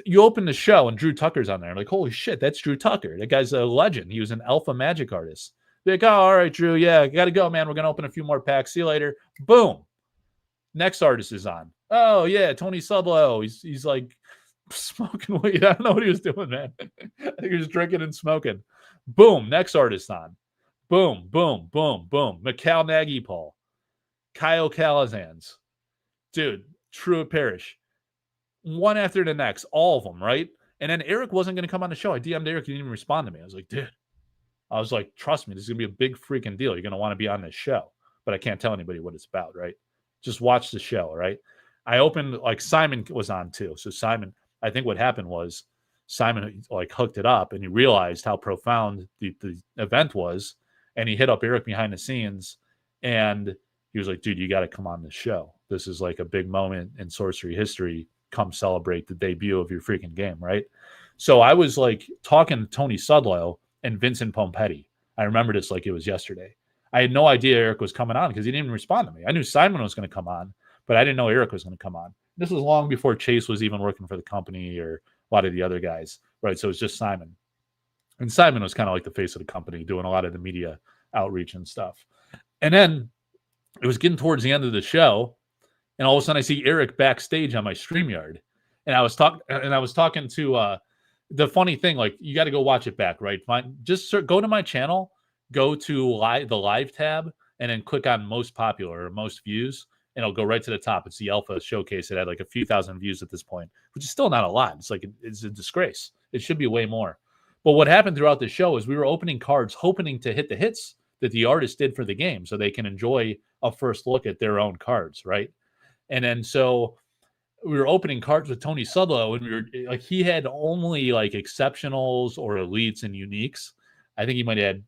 you open the show and Drew Tucker's on there. I'm like, holy shit, that's Drew Tucker. That guy's a legend. He was an alpha magic artist. They're like, oh, all right, Drew. Yeah, got to go, man. We're going to open a few more packs. See you later. Boom. Next artist is on. Oh, yeah, Tony Sudlow. He's like smoking weed. I don't know what he was doing, man. I think he was drinking and smoking. Boom. Next artist on. Boom, boom, boom, boom. Mikhail Nagy Paul. Kyle Calazans. Dude, Truett Parrish. One after the next, all of them, right? And then Eric wasn't going to come on the show. I DM'd Eric. He didn't even respond to me. I was like, dude. I was like, trust me, this is going to be a big freaking deal. You're going to want to be on this show. But I can't tell anybody what it's about, right? Just watch the show, right? I opened, like, Simon was on too. So Simon, I think what happened was Simon, like, hooked it up and he realized how profound the event was. And he hit up Eric behind the scenes and he was like, dude, you got to come on this show. This is like a big moment in sorcery history. Come celebrate the debut of your freaking game, right? So I was like talking to Tony Sudlow and Vincent Pompetti. I remember this like it was yesterday. I had no idea Eric was coming on because he didn't even respond to me. I knew Simon was going to come on, but I didn't know Eric was going to come on. This was long before Chase was even working for the company or a lot of the other guys, right? So it was just Simon. And Simon was kind of like the face of the company, doing a lot of the media outreach and stuff. And then it was getting towards the end of the show, and all of a sudden I see Eric backstage on my StreamYard. And I was talking to the funny thing, like, you got to go watch it back, right? Just go to my channel, go to the live tab, and then click on most popular or most views, and it'll go right to the top. It's the Alpha Showcase. It had like a few thousand views at this point, which is still not a lot. It's like, it's a disgrace. It should be way more. But what happened throughout the show is we were opening cards, hoping to hit the hits that the artist did for the game so they can enjoy a first look at their own cards, right? And then so we were opening cards with Tony Sudlow, and we were like, he had only like exceptionals or elites and uniques. I think he might have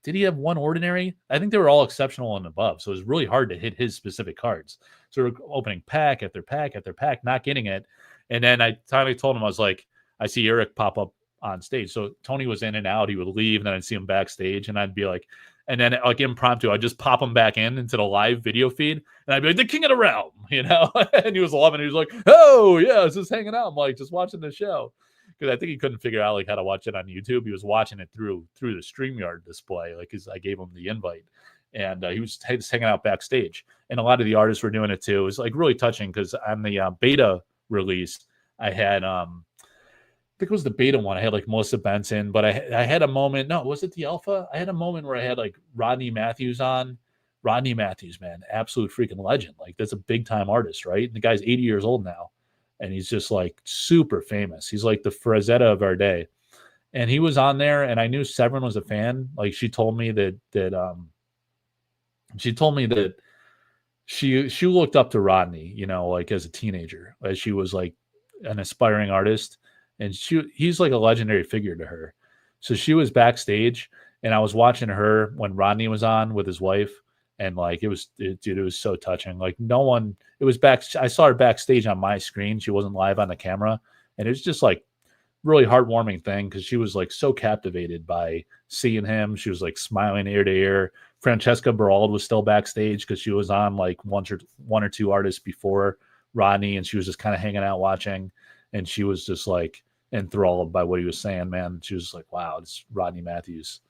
did he have one ordinary? I think they were all exceptional and above. So it was really hard to hit his specific cards. So we we're opening pack after pack after pack, not getting it. And then I finally told him, I was like, I see Eric pop up on stage. So Tony was in and out. He would leave, and then I'd see him backstage, and I'd be like, and then like impromptu, I'd just pop him back into the live video feed, and I'd be like, the king of the realm, and he was loving it. He was like, oh yeah, I was just hanging out. I'm like, just watching the show. Because I think he couldn't figure out like how to watch it on YouTube. He was watching it through the StreamYard display, like I gave him the invite, and he was just hanging out backstage. And a lot of the artists were doing it too. It was like really touching because on the beta release, I had I think it was the beta one. I had like Melissa Benson, but I had a moment. No, was it the alpha? I had a moment where I had like Rodney Matthews on. Rodney Matthews, man, absolute freaking legend. Like that's a big time artist, right? And the guy's 80 years old now. And he's just like super famous. He's like the Frazetta of our day. And he was on there, and I knew Severin was a fan. Like she told me that she looked up to Rodney, like as a teenager, as she was like an aspiring artist. And he's like a legendary figure to her. So she was backstage, and I was watching her when Rodney was on with his wife. And like it was so touching. Like it was back. I saw her backstage on my screen. She wasn't live on the camera, and it was just like really heartwarming thing because she was like so captivated by seeing him. She was like smiling ear to ear. Francesca Berald was still backstage because she was on like one or two artists before Rodney, and she was just kind of hanging out watching, and she was just like enthralled by what he was saying. Man, she was like, "Wow, it's Rodney Matthews.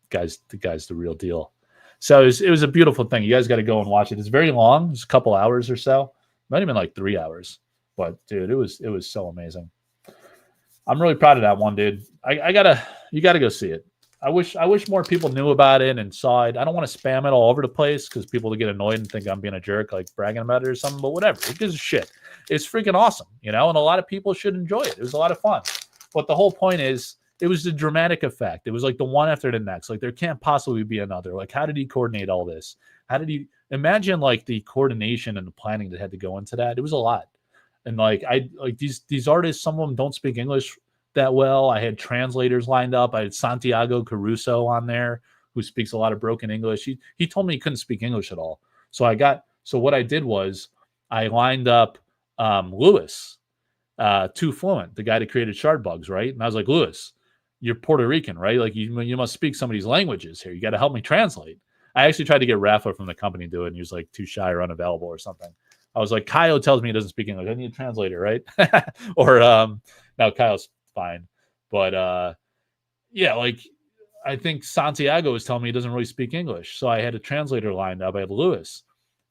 The guy's the real deal." So it was a beautiful thing. You guys got to go and watch it. It's very long. It's a couple hours or so. Might have been like 3 hours. But dude, it was so amazing. I'm really proud of that one, dude. You gotta go see it. I wish more people knew about it and saw it. I don't want to spam it all over the place because people get annoyed and think I'm being a jerk, like bragging about it or something. But whatever. It gives a shit. It's freaking awesome, and a lot of people should enjoy it. It was a lot of fun. But the whole point is, it was the dramatic effect. It was like the one after the next. Like there can't possibly be another. Like how did he coordinate all this? How did he imagine like the coordination and the planning that had to go into that? It was a lot. And like these artists, some of them don't speak English that well. I had translators lined up. I had Santiago Caruso on there who speaks a lot of broken English. He told me he couldn't speak English at all. So I got So what I did was I lined up Lewis, Too Fluent, the guy that created Shard Bugs, right? And I was like, Lewis, you're Puerto Rican, right? Like you must speak some of these languages here. You got to help me translate. I actually tried to get Rafa from the company to do it, and he was like too shy or unavailable or something. I was like, Kyle tells me he doesn't speak English. I need a translator, right? Or now Kyle's fine, but yeah, like I think Santiago was telling me he doesn't really speak English, so I had a translator lined up. I had Lewis,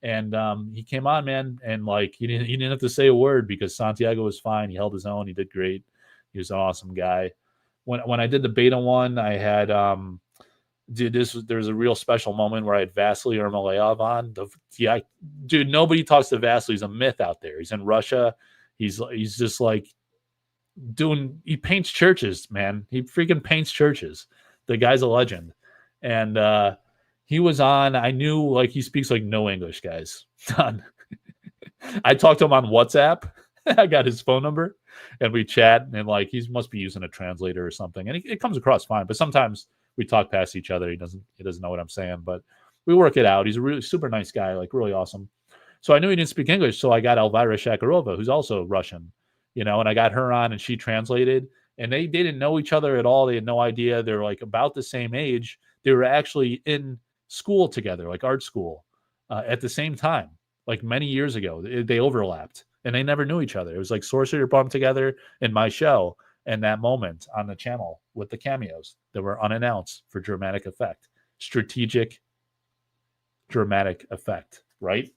and he came on, man, and like he didn't have to say a word because Santiago was fine. He held his own. He did great. He was an awesome guy. When I did the beta one, I had there's a real special moment where I had Vasily Ermolev on. Dude, nobody talks to Vasily. He's a myth out there. He's in Russia. He's just like he paints churches, man. He freaking paints churches. The guy's a legend. And he was on. I knew like he speaks like no English, guys. None. I talked to him on WhatsApp. I got his phone number and we chat, and like he must be using a translator or something. And it comes across fine, but sometimes we talk past each other. He doesn't know what I'm saying, but we work it out. He's a really super nice guy, like really awesome. So I knew he didn't speak English, so I got Elvira Shakarova, who's also Russian, and I got her on and she translated, and they didn't know each other at all. They had no idea. They're like about the same age. They were actually in school together, like art school, at the same time, like many years ago. They overlapped and they never knew each other. It was like Sorcerer brought them together in my show and that moment on the channel with the cameos that were unannounced for dramatic effect. Strategic dramatic effect, right?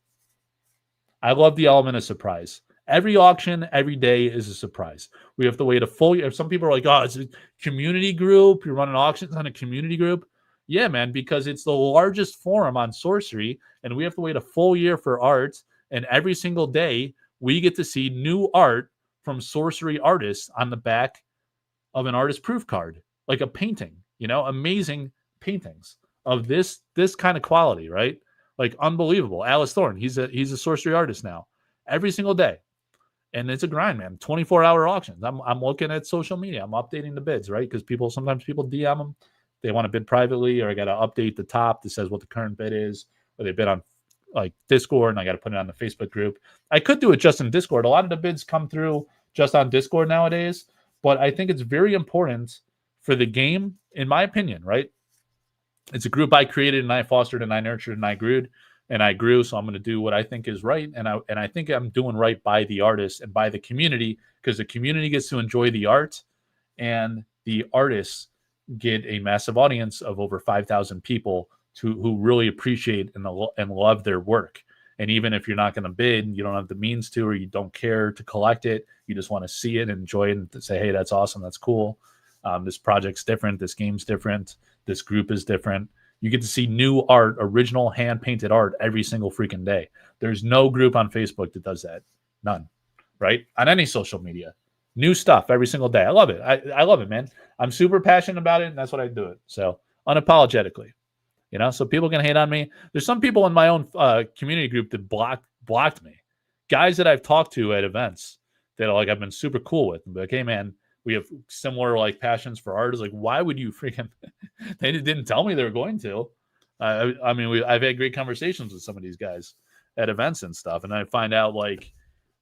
I love the element of surprise. Every auction, every day is a surprise. We have to wait a full year. Some people are like, oh, it's a community group. You're running auctions on a community group. Yeah, man, because it's the largest forum on sorcery, and we have to wait a full year for art. And every single day, we get to see new art from sorcery artists on the back of an artist proof card, like a painting, amazing paintings of this kind of quality, right? Like unbelievable. Alice Thorne, he's a sorcery artist now, every single day. And it's a grind, man. 24-hour auctions. I'm looking at social media. I'm updating the bids, right? Because sometimes people DM them. They want to bid privately, or I got to update the top that says what the current bid is, or they bid on like Discord, and I got to put it on the Facebook group. I could do it just in Discord. A lot of the bids come through just on Discord nowadays, but I think it's very important for the game, in my opinion, right? It's a group I created, and I fostered, and I nurtured, and I grew. So I'm going to do what I think is right, and I think I'm doing right by the artists and by the community, because the community gets to enjoy the art, and the artists get a massive audience of over 5,000 people who really appreciate and love their work. And even if you're not going to bid, you don't have the means to, or you don't care to collect it, you just want to see it and enjoy it and say, hey, that's awesome, that's cool. This project's different, this game's different, this group is different. You get to see new art, original hand-painted art every single freaking day. There's no group on Facebook that does that. None, right? On any social media. New stuff every single day. I love it. I love it, man. I'm super passionate about it, and that's what I do it. So unapologetically, so people can hate on me. There's some people in my own community group that blocked me. Guys that I've talked to at events that I've been super cool with. And be like, hey, man, we have similar passions for art. Is like, why would you freaking? They didn't tell me they were going to. I've had great conversations with some of these guys at events and stuff, and I find out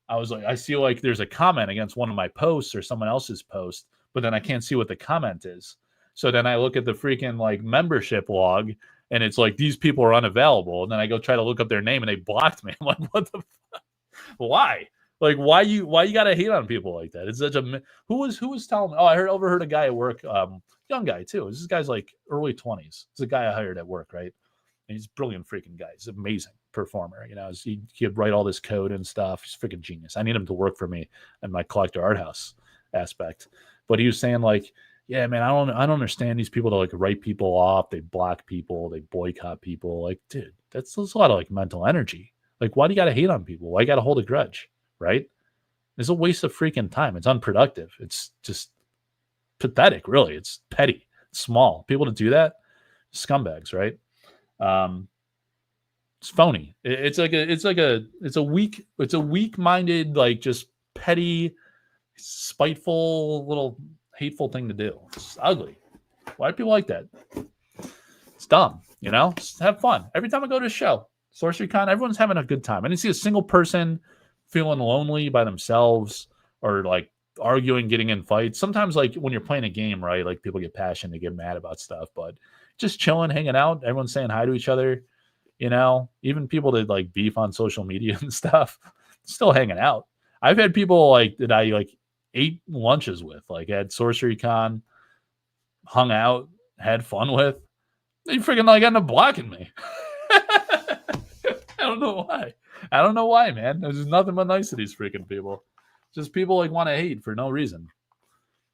I see there's a comment against one of my posts or someone else's post, but then I can't see what the comment is. So then I look at the freaking membership log, and it's like these people are unavailable, and then I go try to look up their name, and they blocked me. I'm like, what the? Why? Why you gotta hate on people like that? It's such a who was telling me? Oh, I overheard a guy at work, young guy too. This guy's early 20s. It's a guy I hired at work, right? And he's a brilliant freaking guy. He's an amazing performer. He'd write all this code and stuff. He's freaking genius. I need him to work for me in my collector Arthouse aspect. But he was saying yeah, man, I don't understand these people that write people off. They block people. They boycott people. Dude, that's a lot of mental energy. Why do you gotta hate on people? Why you gotta hold a grudge? Right? It's a waste of freaking time. It's unproductive. It's just pathetic, really. It's petty. It's small. People to do that, scumbags, right? It's phony. It's a weak-minded, just petty, spiteful, little hateful thing to do. It's ugly. Why do people like that? It's dumb, Just have fun. Every time I go to a show, SorceryCon, everyone's having a good time. I didn't see a single person feeling lonely by themselves or like arguing, getting in fights. Sometimes, like when you're playing a game, right? Like people get passionate, they get mad about stuff, but just chilling, hanging out, everyone's saying hi to each other. Even people that like beef on social media and stuff, still hanging out. I've had people like that I like ate lunches with, like at SorceryCon, hung out, had fun with. They freaking like end up blocking me. I don't know why. I don't know why, man. There's nothing but nice to these freaking people. Just people like want to hate for no reason.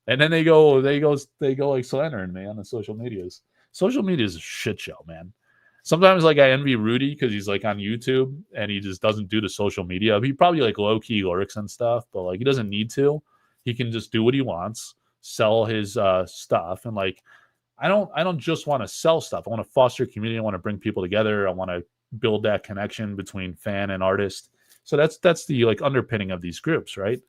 And then they go like slandering me on the social medias. Social media is a shit show, man. Sometimes like I envy Rudy because he's like on YouTube and he just doesn't do the social media. He probably like low key lurks and stuff, but like he doesn't need to. He can just do what he wants, sell his stuff, and like I don't just want to sell stuff. I want to foster community. I want to bring people together. I want to build that connection between fan and artist. So that's the like underpinning of these groups, right?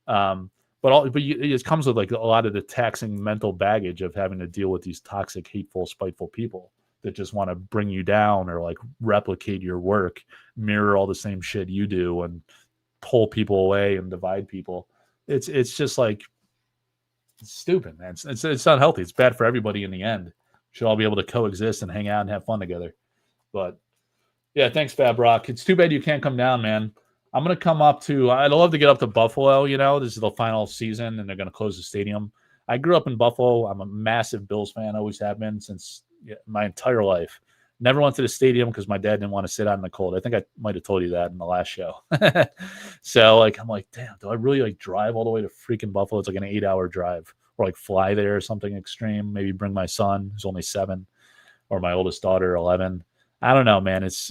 It comes with like a lot of the taxing mental baggage of having to deal with these toxic, hateful, spiteful people that just want to bring you down or like replicate your work, mirror all the same shit you do, and pull people away and divide people. It's just like it's stupid, man. It's unhealthy. It's bad for everybody in the end. Should all be able to coexist and hang out and have fun together. But yeah, thanks, Fab Rock. It's too bad you can't come down, man. I'm gonna come up to. I'd love to get up to Buffalo. This is the final season, and they're gonna close the stadium. I grew up in Buffalo. I'm a massive Bills fan. Always have been since my entire life. Never went to the stadium because my dad didn't want to sit out in the cold. I think I might have told you that in the last show. So like, I'm like, damn, do I really like drive all the way to freaking Buffalo? It's like an 8-hour drive, or like fly there or something extreme. Maybe bring my son, who's only 7, or my oldest daughter, 11. I don't know, man. It's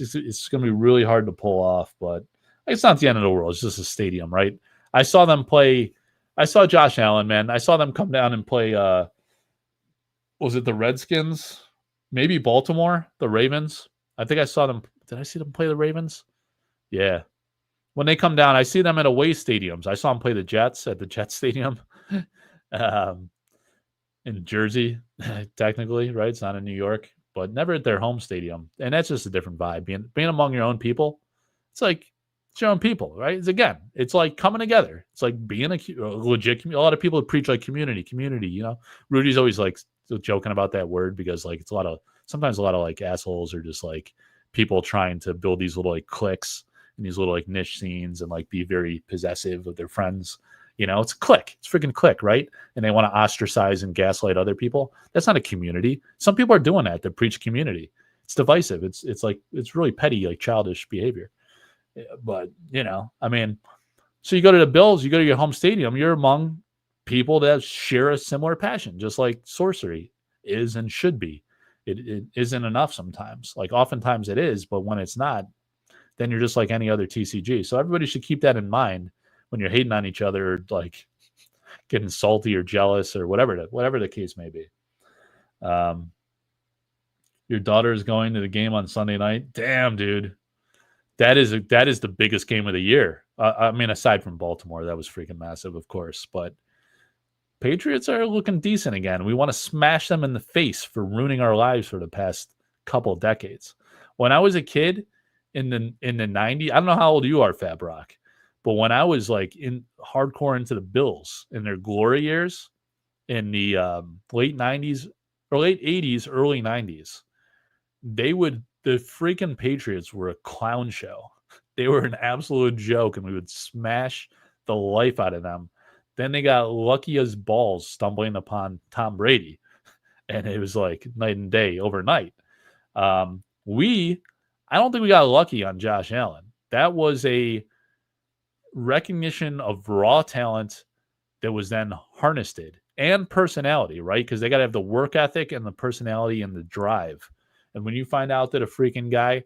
going to be really hard to pull off, but it's not the end of the world. It's just a stadium, right? I saw them play. I saw Josh Allen, man. I saw them come down and play. Was it the Redskins? Maybe Baltimore, the Ravens. I think I saw them. Did I see them play the Ravens? Yeah. When they come down, I see them at away stadiums. I saw them play the Jets at the Jets Stadium in Jersey, technically, right? It's not in New York, but never at their home stadium. And that's just a different vibe. Being among your own people, it's like it's your own people, right? It's like coming together. It's like being a legit. A lot of people preach like community. Rudy's always like joking about that word because like it's sometimes a lot of like assholes are just like people trying to build these little like cliques and these little like niche scenes and like be very possessive of their friends. It's a clique. It's freaking clique, right? And they want to ostracize and gaslight other people. That's not a community. Some people are doing that preach community. It's divisive. It's like it's really petty, like childish behavior. But so you go to the Bills, you go to your home stadium, you're among people that share a similar passion, just like sorcery is and should be. It isn't enough sometimes. Like oftentimes it is, but when it's not, then you're just like any other TCG. So everybody should keep that in mind when you're hating on each other, or like getting salty or jealous or whatever the case may be. Your daughter is going to the game on Sunday night. Damn, dude. That is the biggest game of the year. Aside from Baltimore, that was freaking massive, of course. But Patriots are looking decent again. We want to smash them in the face for ruining our lives for the past couple of decades. When I was a kid in the 90s, I don't know how old you are, Fab Rock, but when I was like in hardcore into the Bills in their glory years in the late 90s or late 80s, early 90s, the freaking Patriots were a clown show. They were an absolute joke, and we would smash the life out of them. Then they got lucky as balls stumbling upon Tom Brady, and it was like night and day overnight. I don't think we got lucky on Josh Allen. That was a recognition of raw talent that was then harnessed and personality, right? Because they got to have the work ethic and the personality and the drive. And when you find out that a freaking guy,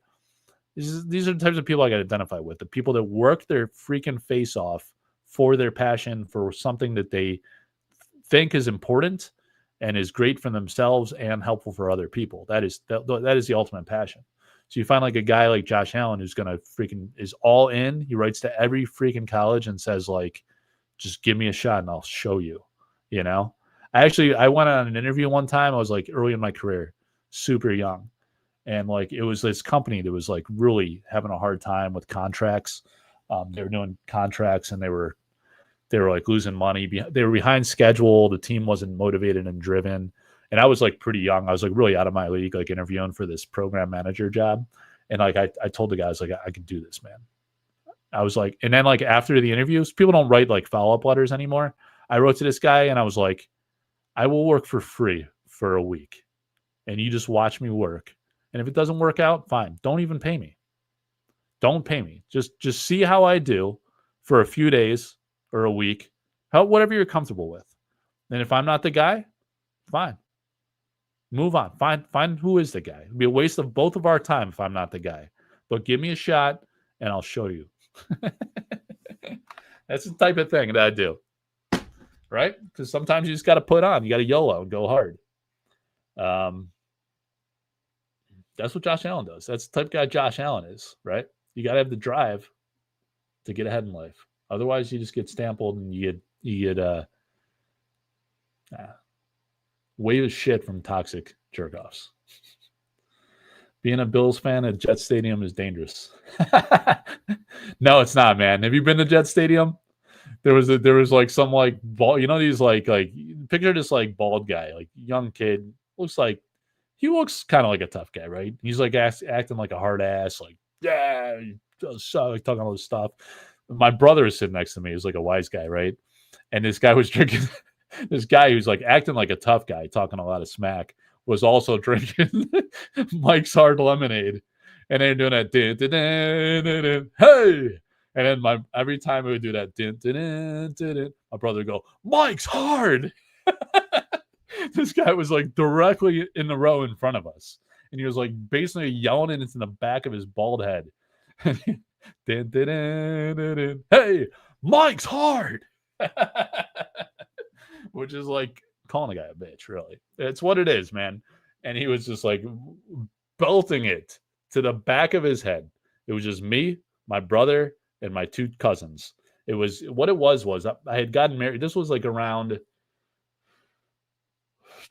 these are the types of people I got to identify with, the people that work their freaking face off for their passion, for something that they think is important and is great for themselves and helpful for other people. That is the ultimate passion. So you find like a guy like Josh Allen who's going to is all in. He writes to every freaking college and says like, just give me a shot and I'll show you, I went on an interview one time. I was like early in my career, super young. And like it was this company that was like really having a hard time with contracts. They were doing contracts and they were like losing money. They were behind schedule. The team wasn't motivated and driven. And I was like pretty young. I was like really out of my league, like interviewing for this program manager job. And like I told the guys like I can do this, man. I was like, and then like after the interviews, people don't write like follow-up letters anymore. I wrote to this guy and I was like, I will work for free for a week. And you just watch me work. And if it doesn't work out, fine. Don't even pay me. Don't pay me. Just see how I do for a few days or a week. Whatever you're comfortable with. And if I'm not the guy, fine. Move on. Find who is the guy. It'd be a waste of both of our time if I'm not the guy. But give me a shot and I'll show you. That's the type of thing that I do. Right? Because sometimes you just got to put on. You got to YOLO and go hard. That's what Josh Allen does. That's the type of guy Josh Allen is, right? You got to have the drive to get ahead in life. Otherwise, you just get stampled and you get wave of shit from toxic jerk-offs. Being a Bills fan at Jet Stadium is dangerous. No, it's not, man. Have you been to Jet Stadium? There was like some like bald, these like picture this like bald guy, like young kid, looks kind of like a tough guy, right? He's like acting like a hard ass, like yeah, like talking all this stuff. My brother is sitting next to me. He's like a wise guy, right? And this guy was drinking. This guy who's like acting like a tough guy, talking a lot of smack, was also drinking Mike's Hard Lemonade, and they're doing that hey. And then every time we would do that, my brother would go, Mike's Hard. This guy was like directly in the row in front of us. And he was like basically yelling it into the back of his bald head. Hey, Mike's Hard. Which is like calling a guy a bitch, really. It's what it is, man. And he was just like belting it to the back of his head. It was just me, my brother, and my two cousins. It was what it was I had gotten married. This was like around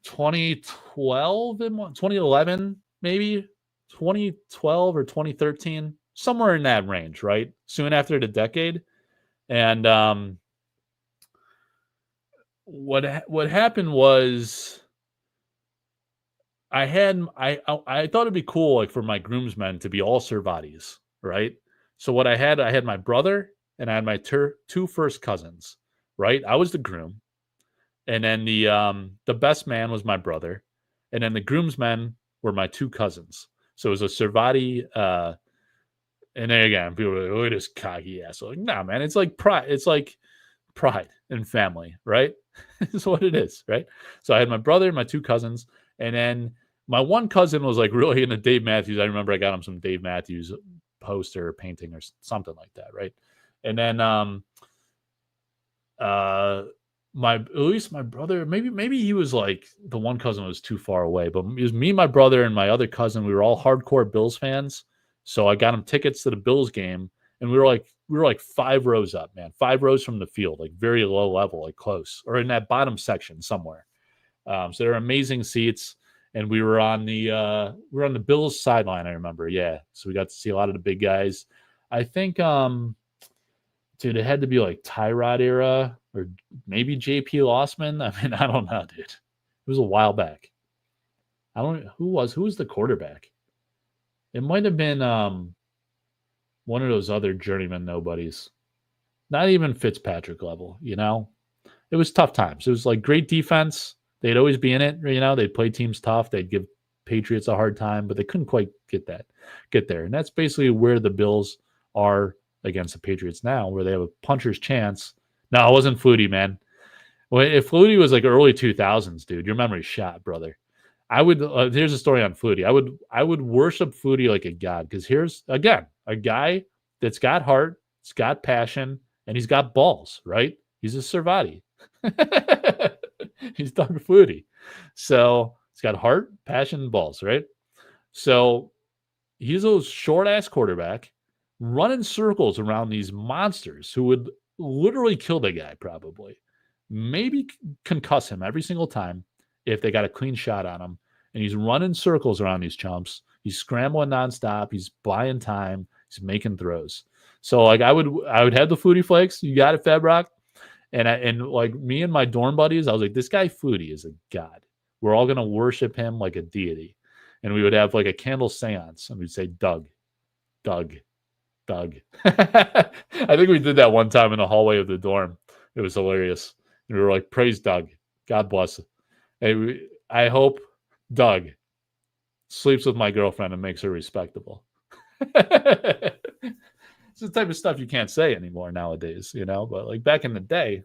2012 and 2011, maybe 2012 or 2013, somewhere in that range, right? Soon after the decade. And what happened was I thought it'd be cool like for my groomsmen to be all Cervatis, right? So what I had my brother and I had my two first cousins, right? I was the groom. And then the best man was my brother. And then the groomsmen were my two cousins. So it was a Cervati. And then again, people were like, look at this cocky ass. Like, nah, man, it's like pride. It's like pride and family, right? It's what it is, right? So I had my brother and my two cousins. And then my one cousin was like really into Dave Matthews. I remember I got him some Dave Matthews poster or painting or something like that, right? And then at least my brother, maybe he was like the one cousin was too far away, but it was me, my brother, and my other cousin. We were all hardcore Bills fans, so I got him tickets to the Bills game, and we were like 5 rows up, man, 5 rows from the field, like very low level, like close, or in that bottom section somewhere. So they're amazing seats, and we were on the Bills sideline. I remember, yeah. So we got to see a lot of the big guys. I think, dude, it had to be like Tyrod era or maybe J.P. Lossman. I mean, I don't know, dude. It was a while back. Who was the quarterback? It might have been one of those other journeyman nobodies. Not even Fitzpatrick level, It was tough times. It was like great defense. They'd always be in it, They'd play teams tough. They'd give Patriots a hard time, but they couldn't quite get there. And that's basically where the Bills are against the Patriots now, where they have a puncher's chance. No, it wasn't Flutie, man. Well, if Flutie was like early 2000s, dude, your memory's shot, brother. Here's a story on Flutie. I would worship Flutie like a god, because here's, again, a guy that's got heart, he's got passion, and he's got balls, right? He's a Cervati. He's Doug Flutie. So he's got heart, passion, and balls, right? So he's a short-ass quarterback running circles around these monsters who would literally kill the guy, probably. Maybe concuss him every single time if they got a clean shot on him. And he's running circles around these chumps. He's scrambling nonstop. He's buying time. He's making throws. So like I would have the Foodie Flakes. You got it, Fab Rock. And like me and my dorm buddies, I was like, this guy Foodie is a god. We're all gonna worship him like a deity. And we would have like a candle seance, and we'd say, Doug, Doug, Doug. I think we did that one time in the hallway of the dorm. It was hilarious. And we were like, praise Doug. God bless. And I hope Doug sleeps with my girlfriend and makes her respectable. It's the type of stuff you can't say anymore nowadays, you know. But like back in the day,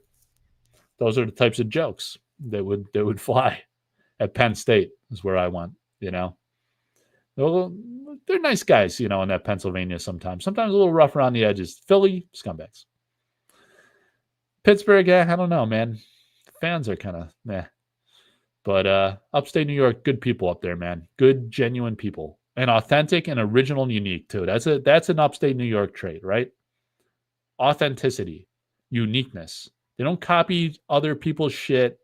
those are the types of jokes that would fly. At Penn State is where I went, you know. They're nice guys, you know, in that Pennsylvania sometimes. Sometimes a little rough around the edges. Philly, scumbags. Pittsburgh, I don't know, man. Fans are kind of meh. But upstate New York, good people up there, man. Good, genuine people. And authentic and original and unique, too. That's an upstate New York trait, right? Authenticity, uniqueness. They don't copy other people's shit.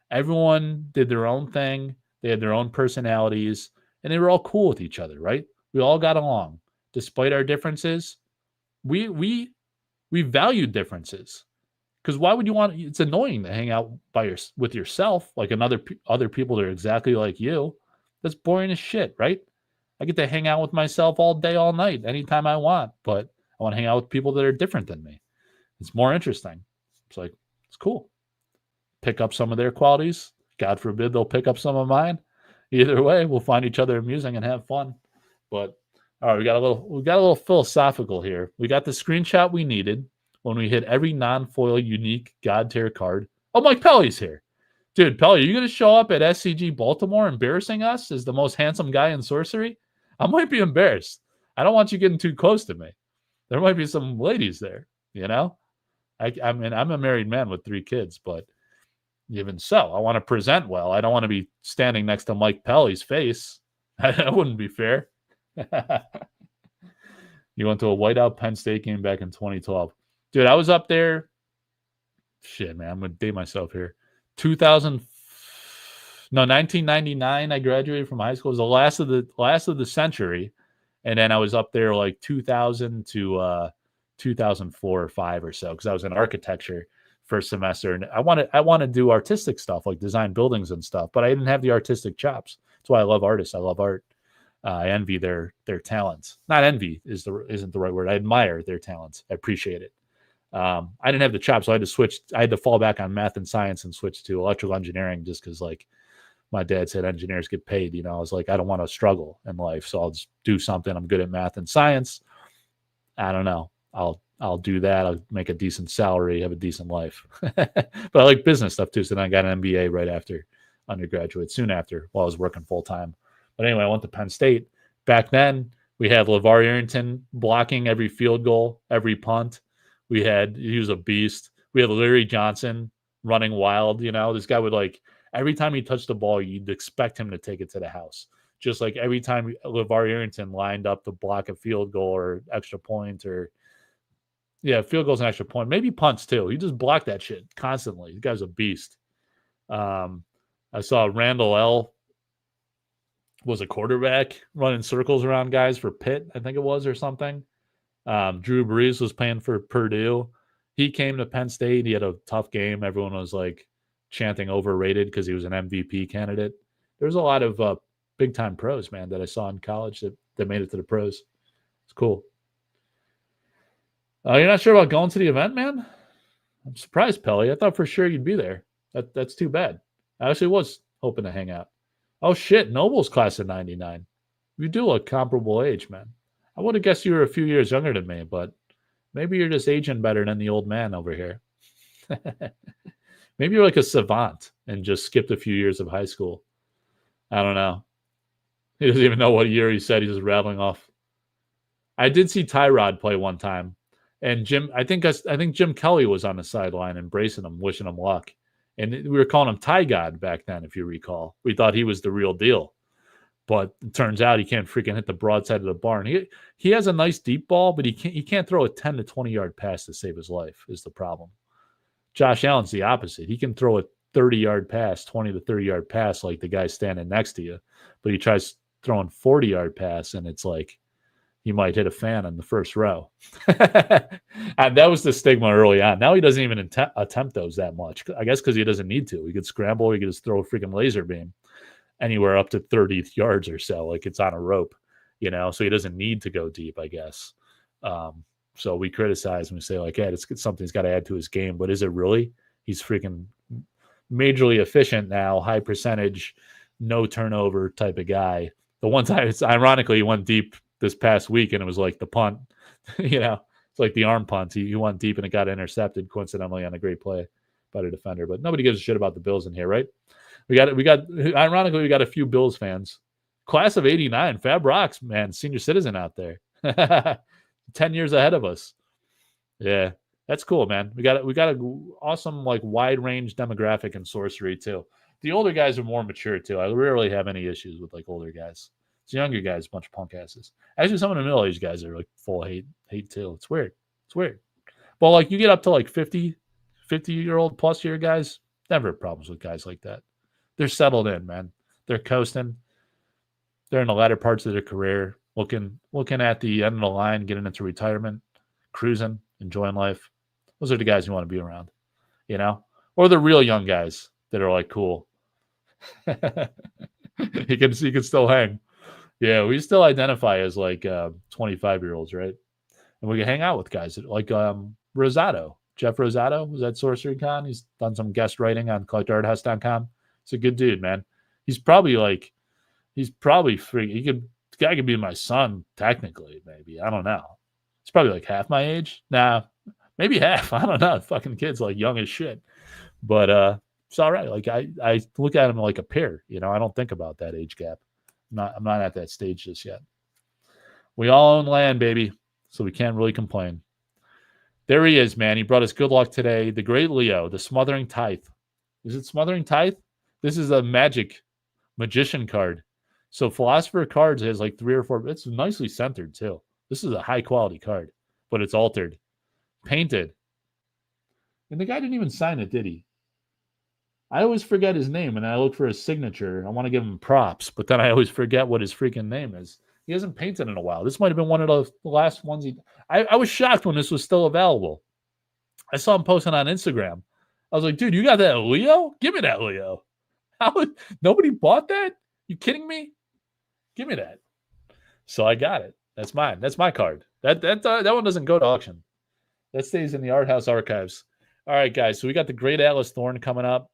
Everyone did their own thing. They had their own personalities. And they were all cool with each other, right? We all got along. Despite our differences, we valued differences. Because why would you want? It's annoying to hang out with yourself, like other people that are exactly like you. That's boring as shit, right? I get to hang out with myself all day, all night, anytime I want. But I want to hang out with people that are different than me. It's more interesting. It's like it's cool. Pick up some of their qualities. God forbid they'll pick up some of mine. Either way, we'll find each other amusing and have fun. But all right, we got a little philosophical here. We got the screenshot we needed when we hit every non-foil unique God tier card. Oh, Mike Pelly's here. Dude, Pelly, are you going to show up at SCG Baltimore embarrassing us as the most handsome guy in sorcery? I might be embarrassed. I don't want you getting too close to me. There might be some ladies there, you know? I mean, I'm a married man with 3 kids, but even so, I want to present well. I don't want to be standing next to Mike Pelly's face. That wouldn't be fair. You went to a whiteout Penn State game back in 2012. Dude, I was up there. Shit, man, I'm going to date myself here. 1999, I graduated from high school. It was the last of the century. And then I was up there like 2000 to 2004 or 5 or so, because I was in architecture first semester, and I want to do artistic stuff like design buildings and stuff, but I didn't have the artistic chops. That's why I love artists. I love art. I envy their talents. Not envy isn't the right word. I admire their talents. I appreciate it. I didn't have the chops, so I had to fall back on math and science and switch to electrical engineering just because like my dad said engineers get paid. You know, I was like, I don't want to struggle in life, so I'll just do something. I'm good at math and science. I don't know. I'll do that. I'll make a decent salary, have a decent life. But I like business stuff too. So then I got an MBA right after undergraduate, soon after, while I was working full time. But anyway, I went to Penn State. Back then, we had LeVar Arrington blocking every field goal, every punt. He was a beast. We had Larry Johnson running wild. You know, this guy would like, every time he touched the ball, you'd expect him to take it to the house. Just like every time LeVar Arrington lined up to block a field goal or extra point or, yeah, field goals and extra point. Maybe punts too. He just blocked that shit constantly. The guy's a beast. I saw Randall L. was a quarterback running circles around guys for Pitt, I think it was, or something. Drew Brees was playing for Purdue. He came to Penn State. He had a tough game. Everyone was like chanting overrated because he was an MVP candidate. There's a lot of big-time pros, man, that I saw in college that made it to the pros. It's cool. You're not sure about going to the event, man? I'm surprised, Pelly. I thought for sure you'd be there. That's too bad. I actually was hoping to hang out. Oh, shit. Noble's class of 99. You do look comparable age, man. I would have guessed you were a few years younger than me, but maybe you're just aging better than the old man over here. Maybe you're like a savant and just skipped a few years of high school. I don't know. He doesn't even know what year he said. He's just rattling off. I did see Tyrod play one time. And I think Jim Kelly was on the sideline embracing him, wishing him luck. And we were calling him Ty God back then, if you recall. We thought he was the real deal. But it turns out he can't freaking hit the broadside of the barn. He has a nice deep ball, but he can't throw a 10 to 20-yard pass to save his life is the problem. Josh Allen's the opposite. He can throw a 30-yard pass, 20 to 30-yard pass like the guy standing next to you. But he tries throwing 40-yard pass, and it's like he might hit a fan in the first row. And that was the stigma early on. Now he doesn't even attempt those that much. I guess because he doesn't need to. He could scramble. He could just throw a freaking laser beam anywhere up to 30 yards or so, like it's on a rope, so he doesn't need to go deep, I guess. So we criticize and we say, like, hey, it's something he's got to add to his game. But is it really? He's freaking majorly efficient now, high percentage, no turnover type of guy. The one time, it's ironically, he went deep this past week, and it was like the punt, it's like the arm punt. He went deep and it got intercepted coincidentally on a great play by the defender. But nobody gives a shit about the Bills in here, right? Ironically, we got a few Bills fans. Class of 89, Fab Rocks, man, senior citizen out there. 10 years ahead of us. Yeah, that's cool, man. We got an awesome, like, wide range demographic and sorcery too. The older guys are more mature too. I rarely have any issues with like older guys. It's younger guys, a bunch of punk asses. Actually, some of the middle-aged guys are like full hate too. It's weird. Well, like you get up to like 50-year-old plus year guys, never have problems with guys like that. They're settled in, man. They're coasting. They're in the latter parts of their career, looking at the end of the line, getting into retirement, cruising, enjoying life. Those are the guys you want to be around, or the real young guys that are like cool. You can still hang. Yeah, we still identify as like 25-year-olds, right? And we can hang out with guys like Rosato. Jeff Rosato was at Sorcery Con. He's done some guest writing on collectorarthouse.com. He's a good dude, man. He's probably free. The guy could be my son, technically, maybe. I don't know. He's probably like half my age. Nah, maybe half. I don't know. Fucking kid's like young as shit. But it's all right. Like I look at him like a peer, I don't think about that age gap. I'm not at that stage just yet. We all own land, baby, so we can't really complain. There he is, man. He brought us good luck today. The great Leo, the Smothering Tithe. Is it Smothering Tithe? This is a magician card. So Philosopher Cards has like 3 or 4. It's nicely centered too. This is a high quality card, but it's altered, painted. And the guy didn't even sign it, did he? I always forget his name, and I look for his signature. I want to give him props, but then I always forget what his freaking name is. He hasn't painted in a while. This might have been one of the last ones I was shocked when this was still available. I saw him posting on Instagram. I was like, dude, you got that Leo? Give me that Leo. Nobody bought that? You kidding me? Give me that. So I got it. That's mine. That's my card. That one doesn't go to auction. That stays in the Arthouse archives. All right, guys. So we got the Great Atlas Thorn coming up.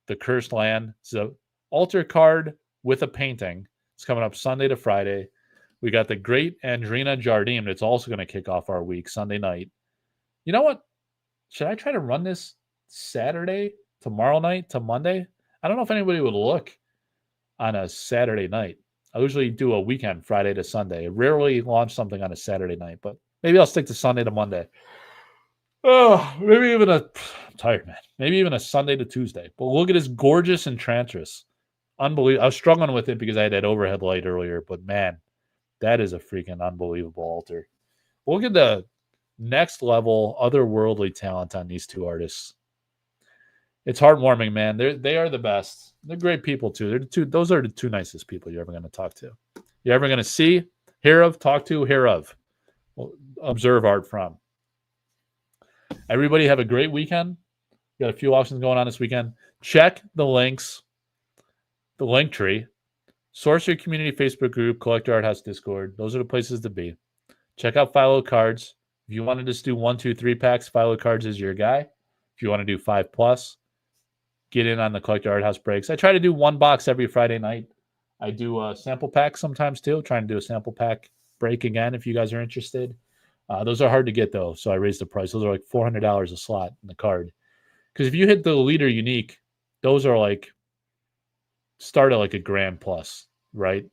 The Cursed Land. It's an altar card with a painting. It's coming up Sunday to Friday. We got the Great Andrina Jardim that's also going to kick off our week Sunday night. You know what? Should I try to run this Saturday, tomorrow night to Monday? I don't know if anybody would look on a Saturday night. I usually do a weekend, Friday to Sunday. I rarely launch something on a Saturday night, but maybe I'll stick to Sunday to Monday. Oh, maybe even I'm tired, man. Maybe even a Sunday to Tuesday. But look at this gorgeous Enchantress. Unbelievable. I was struggling with it because I had that overhead light earlier, but man, that is a freaking unbelievable altar. Look at the next level, otherworldly talent on these two artists. It's heartwarming, man. They are the best. They're great people too. Those are the two nicest people you're ever going to talk to. You're ever going to see, hear of, talk to, hear of, observe art from. Everybody have a great weekend. We got a few auctions going on this weekend. Check the links, the link tree, Sorcery Community Facebook group, Collector Art House Discord. Those are the places to be. Check out Philo Cards. If you want to just do 1, 2, 3 packs, Philo Cards is your guy. If you want to do 5+, get in on the Collector Art House breaks. I try to do 1 box every Friday night. I do a sample pack sometimes too. Trying to do a sample pack break again if you guys are interested. Those are hard to get though, so I raised the price. Those are like $400 a slot in the card. Because if you hit the leader unique, those are like start at like $1,000+, right?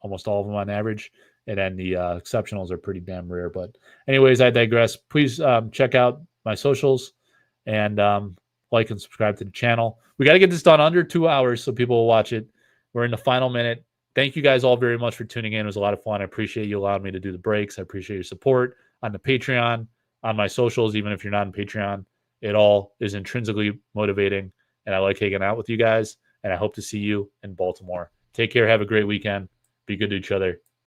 Almost all of them on average. And then the exceptionals are pretty damn rare. But anyways, I digress. Please check out my socials and like and subscribe to the channel. We got to get this done under 2 hours so people will watch it. We're in the final minute. Thank you guys all very much for tuning in. It was a lot of fun. I appreciate you allowing me to do the breaks. I appreciate your support on the Patreon, on my socials, even if you're not on Patreon. It all is intrinsically motivating, and I like hanging out with you guys, and I hope to see you in Baltimore. Take care. Have a great weekend. Be good to each other.